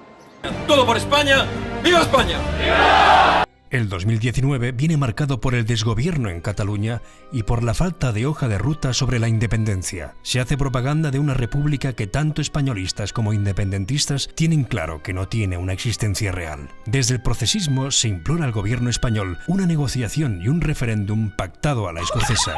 ¡Todo por España! ¡Viva España! ¡Viva! El 2019 viene marcado por el desgobierno en Cataluña y por la falta de hoja de ruta sobre la independencia. Se hace propaganda de una república que tanto españolistas como independentistas tienen claro que no tiene una existencia real. Desde el procesismo se implora al gobierno español una negociación y un referéndum pactado a la escocesa,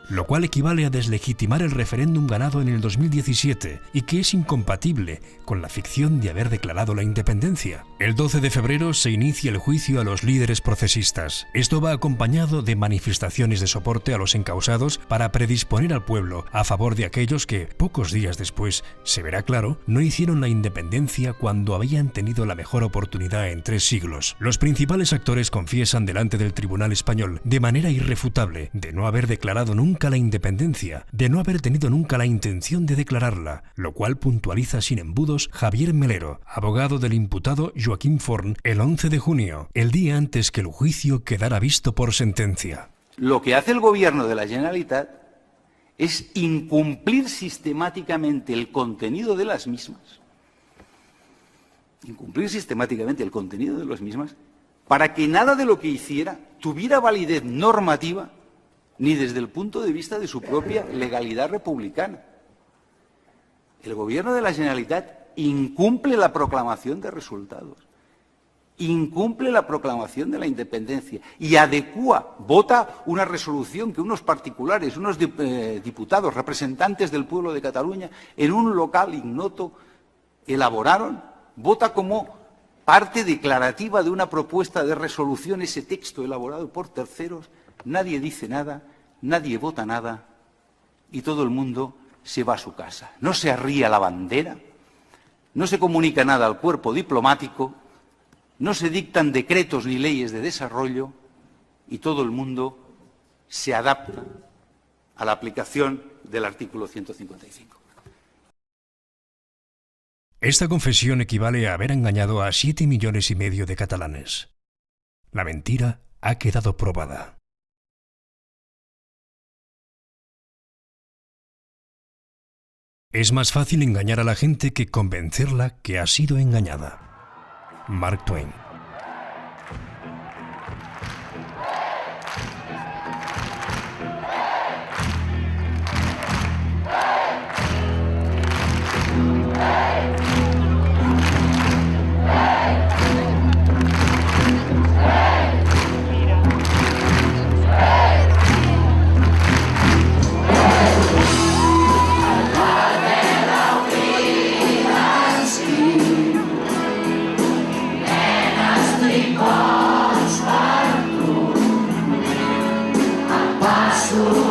lo cual equivale a deslegitimar el referéndum ganado en el 2017 y que es incompatible con la ficción de haber declarado la independencia. El 12 de febrero se inicia el juicio a los líderes procesistas. Esto va acompañado de manifestaciones de soporte a los encausados para predisponer al pueblo a favor de aquellos que, pocos días después, se verá claro, no hicieron la independencia cuando habían tenido la mejor oportunidad en 3 siglos. Los principales actores confiesan delante del Tribunal Español de manera irrefutable de no haber declarado nunca la independencia, de no haber tenido nunca la intención de declararla, lo cual puntualiza sin embudos Javier Melero, abogado del imputado Joaquín Forn, el 11 de junio, el día antes que el juicio quedara visto por sentencia. Lo que hace el gobierno de la Generalitat es incumplir sistemáticamente el contenido de las mismas. Incumplir sistemáticamente el contenido de las mismas para que nada de lo que hiciera tuviera validez normativa ni desde el punto de vista de su propia legalidad republicana. El gobierno de la Generalitat incumple la proclamación de resultados, incumple la proclamación de la independencia y vota una resolución que unos particulares, unos diputados, representantes del pueblo de Cataluña, en un local ignoto, elaboraron, vota como parte declarativa de una propuesta de resolución ese texto elaborado por terceros. Nadie dice nada, nadie vota nada y todo el mundo se va a su casa. No se arría la bandera, no se comunica nada al cuerpo diplomático, no se dictan decretos ni leyes de desarrollo y todo el mundo se adapta a la aplicación del artículo 155. Esta confesión equivale a haber engañado a 7,5 millones de catalanes. La mentira ha quedado probada. Es más fácil engañar a la gente que convencerla que ha sido engañada. Mark Twain. Passo